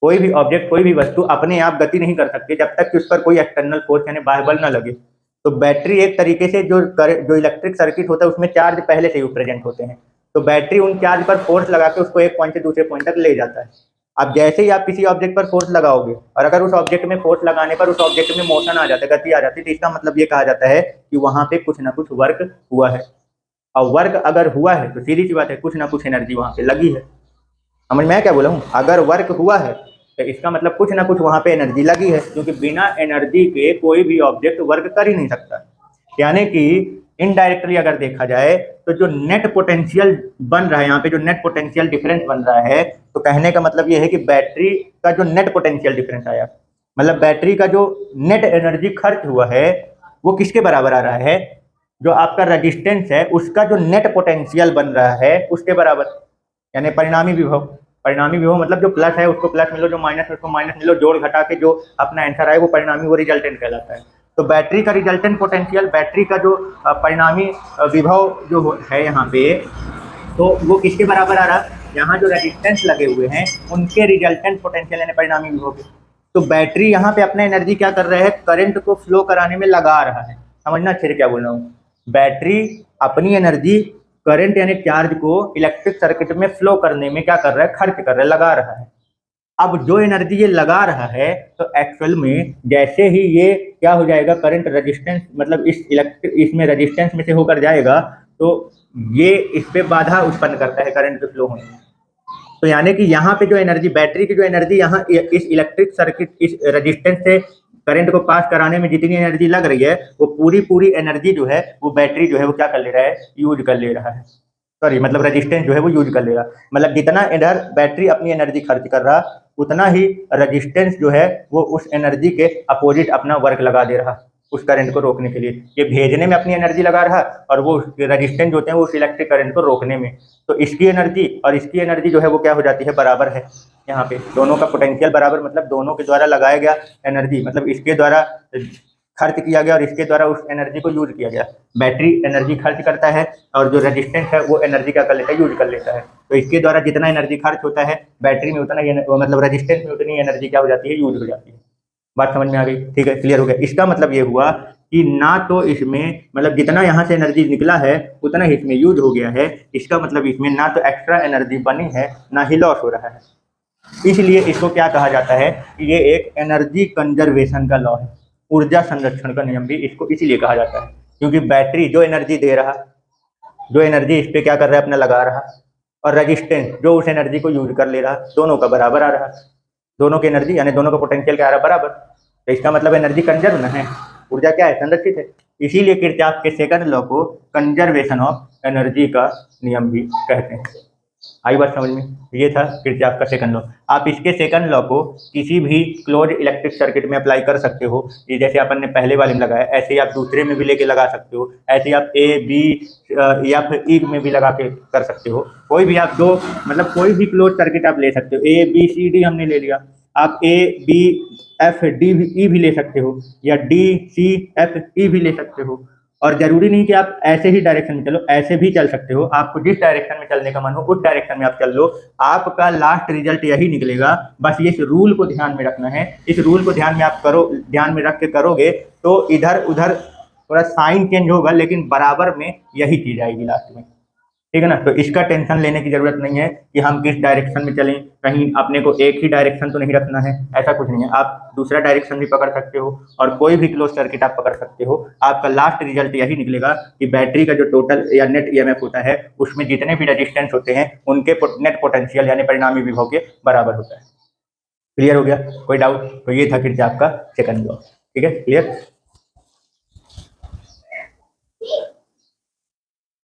कोई भी ऑब्जेक्ट, कोई भी वस्तु अपने आप गति नहीं कर सकती जब तक कि उस पर कोई एक्सटर्नल फोर्स यानी बाह्य बल न लगे। तो बैटरी एक तरीके से जो इलेक्ट्रिक सर्किट होता है उसमें चार्ज पहले से ही प्रेजेंट होते हैं, तो बैटरी उन चार्ज पर फोर्स लगा के उसको एक पॉइंट से दूसरे पॉइंट तक ले जाता है। अब जैसे ही आप किसी ऑब्जेक्ट पर फोर्स लगाओगे और अगर उस ऑब्जेक्ट में फोर्स लगाने पर उस ऑब्जेक्ट में मोशन आ जाता है, गति आ जाती है, तो इसका मतलब ये कहा जाता है कि वहां पे कुछ ना कुछ वर्क हुआ है। और वर्क अगर हुआ है तो सीधी सी बात है कुछ ना कुछ एनर्जी वहां पे लगी है। समझ में क्या बोला हूँ? अगर वर्क हुआ है तो इसका मतलब कुछ ना कुछ वहां पे एनर्जी लगी है, क्योंकि बिना एनर्जी के कोई भी ऑब्जेक्ट वर्क कर ही नहीं सकता। यानी कि इनडायरेक्टली अगर देखा जाए तो जो नेट पोटेंशियल बन रहा है यहाँ पे, जो नेट पोटेंशियल डिफरेंस बन रहा है, तो कहने का मतलब ये है कि बैटरी का जो नेट पोटेंशियल डिफरेंस आया, मतलब बैटरी का जो नेट एनर्जी खर्च हुआ है वो किसके बराबर आ रहा है? जो आपका रजिस्टेंस है उसका जो नेट पोटेंशियल बन रहा है उसके बराबर, यानी परिणामी विभव। परिणामी विभव मतलब जो प्लस है उसको प्लस मिलो, जो माइनस है उसको माइनस मिलो, जोड़ घटा के जो अपना आंसर आए वो परिणामी, वो रिजल्टेंट कहलाता है। तो बैटरी का रिजल्टेंट पोटेंशियल, बैटरी का जो परिणामी विभव जो है यहाँ पे, तो वो किसके बराबर आ रहा? यहाँ जो रेजिस्टेंस लगे हुए हैं उनके रिजल्टेंट पोटेंशियल यानी परिणामी विभव के। तो बैटरी यहाँ पे अपना एनर्जी क्या कर रहा है? करंट को फ्लो कराने में लगा रहा है। समझना अच्छे से क्या बोल रहा हूँ? बैटरी अपनी एनर्जी करंट यानी चार्ज को इलेक्ट्रिक सर्किट में फ्लो करने में क्या कर रहा है? खर्च कर रहा है, लगा रहा है। अब जो एनर्जी ये लगा रहा है, तो एक्चुअल में जैसे ही ये क्या हो जाएगा, करंट रेजिस्टेंस मतलब इस इलेक्ट्रिक इसमें रेजिस्टेंस में से होकर जाएगा, तो ये इस पे बाधा उत्पन्न करता है करंट के फ्लो होने में। तो यानी कि यहाँ पे जो एनर्जी, बैटरी की जो एनर्जी यहाँ इस इलेक्ट्रिक सर्किट, इस रेजिस्टेंस से करंट को पास कराने में जितनी एनर्जी लग रही है, वो पूरी एनर्जी जो है वो बैटरी जो है वो क्या कर ले रहा है? यूज कर ले रहा है। सॉरी, मतलब रेजिस्टेंस जो है वो यूज कर लेगा। मतलब जितना इधर बैटरी अपनी एनर्जी खर्च कर रहा, उतना ही रेजिस्टेंस जो है वो उस एनर्जी के अपोजिट अपना वर्क लगा दे रहा, उस करंट को रोकने के लिए। ये भेजने में अपनी एनर्जी लगा रहा और वो रेजिस्टेंस होते हैं वो उस इलेक्ट्रिक करंट को रोकने में। तो इसकी एनर्जी और इसकी एनर्जी जो है वो क्या हो जाती है? बराबर है। यहाँ पे दोनों का पोटेंशियल बराबर, मतलब दोनों के द्वारा लगाया गया एनर्जी, मतलब इसके द्वारा खर्च किया गया और इसके द्वारा उस एनर्जी को यूज किया गया। बैटरी एनर्जी खर्च करता है और जो रेजिस्टेंस है वो एनर्जी क्या कर लेता है? यूज कर लेता है। तो इसके द्वारा जितना एनर्जी खर्च होता है बैटरी में, उतना ही मतलब रेजिस्टेंस में उतनी एनर्जी क्या हो जाती है? यूज हो जाती है। बात समझ में आ गई? ठीक है, क्लियर हो गया। इसका मतलब ये हुआ कि ना तो इसमें, मतलब जितना यहाँ से एनर्जी निकला है उतना ही इसमें यूज हो गया है। इसका मतलब इसमें ना तो एक्स्ट्रा एनर्जी बनी है ना ही लॉस हो रहा है। इसलिए इसको क्या कहा जाता है? ये एक एनर्जी कंजर्वेशन का लॉ है। ऊर्जा संरक्षण का नियम भी इसको इसीलिए कहा जाता है, क्योंकि बैटरी जो एनर्जी दे रहा, जो एनर्जी इस पे क्या कर रहा है? अपना लगा रहा, और रेजिस्टेंस जो उस एनर्जी को यूज कर ले रहा, दोनों का बराबर आ रहा। दोनों की एनर्जी यानी दोनों का पोटेंशियल क्या आ रहा? बराबर। तो इसका मतलब एनर्जी कंजर्व न है, ऊर्जा क्या है? संरक्षित है। इसीलिए किरचॉफ के सेकंड लॉ को कंजर्वेशन ऑफ एनर्जी का नियम भी कहते हैं। आई बात समझ में? ये था किरचॉफ का सेकंड लॉ। आप इसके सेकंड लॉ को किसी भी क्लोज इलेक्ट्रिक सर्किट में अप्लाई कर सकते हो। ये जैसे अपन ने पहले वाले में लगाया, ऐसे ही आप दूसरे में भी लेके लगा सकते हो। ऐसे ही आप ए बी या फिर ई में भी लगा के कर सकते हो। कोई भी आप दो, मतलब कोई भी क्लोज सर्किट आप ले सकते हो। ए बी सी डी हमने ले लिया, आप A B F D E भी ले सकते हो, या डी सी एफ ई भी ले सकते हो। और जरूरी नहीं कि आप ऐसे ही डायरेक्शन में चलो, ऐसे भी चल सकते हो, आपको जिस डायरेक्शन में चलने का मन हो उस डायरेक्शन में आप चल लो, आपका लास्ट रिजल्ट यही निकलेगा। बस ये इस रूल को ध्यान में रखना है, इस रूल को ध्यान में आप करो, ध्यान में रख के करोगे तो इधर उधर थोड़ा साइन चेंज होगा लेकिन बराबर में यही चीज आएगी लास्ट में, ठीक है ना। तो इसका टेंशन लेने की जरूरत नहीं है कि हम किस डायरेक्शन में चलें, कहीं अपने को एक ही डायरेक्शन तो नहीं रखना है, ऐसा कुछ नहीं है। आप दूसरा डायरेक्शन भी पकड़ सकते हो और कोई भी क्लोज सर्किट आप पकड़ सकते हो। आपका लास्ट रिजल्ट यही निकलेगा कि बैटरी का जो टोटल या नेट ईएमएफ होता है उसमें जितने भी रेजिस्टेंस होते हैं उनके नेट पोटेंशियल यानी परिणामी विभव के बराबर होता है। क्लियर हो गया? कोई डाउट? तो ये था फिर से आपका सेकंड लॉ, ठीक है, क्लियर।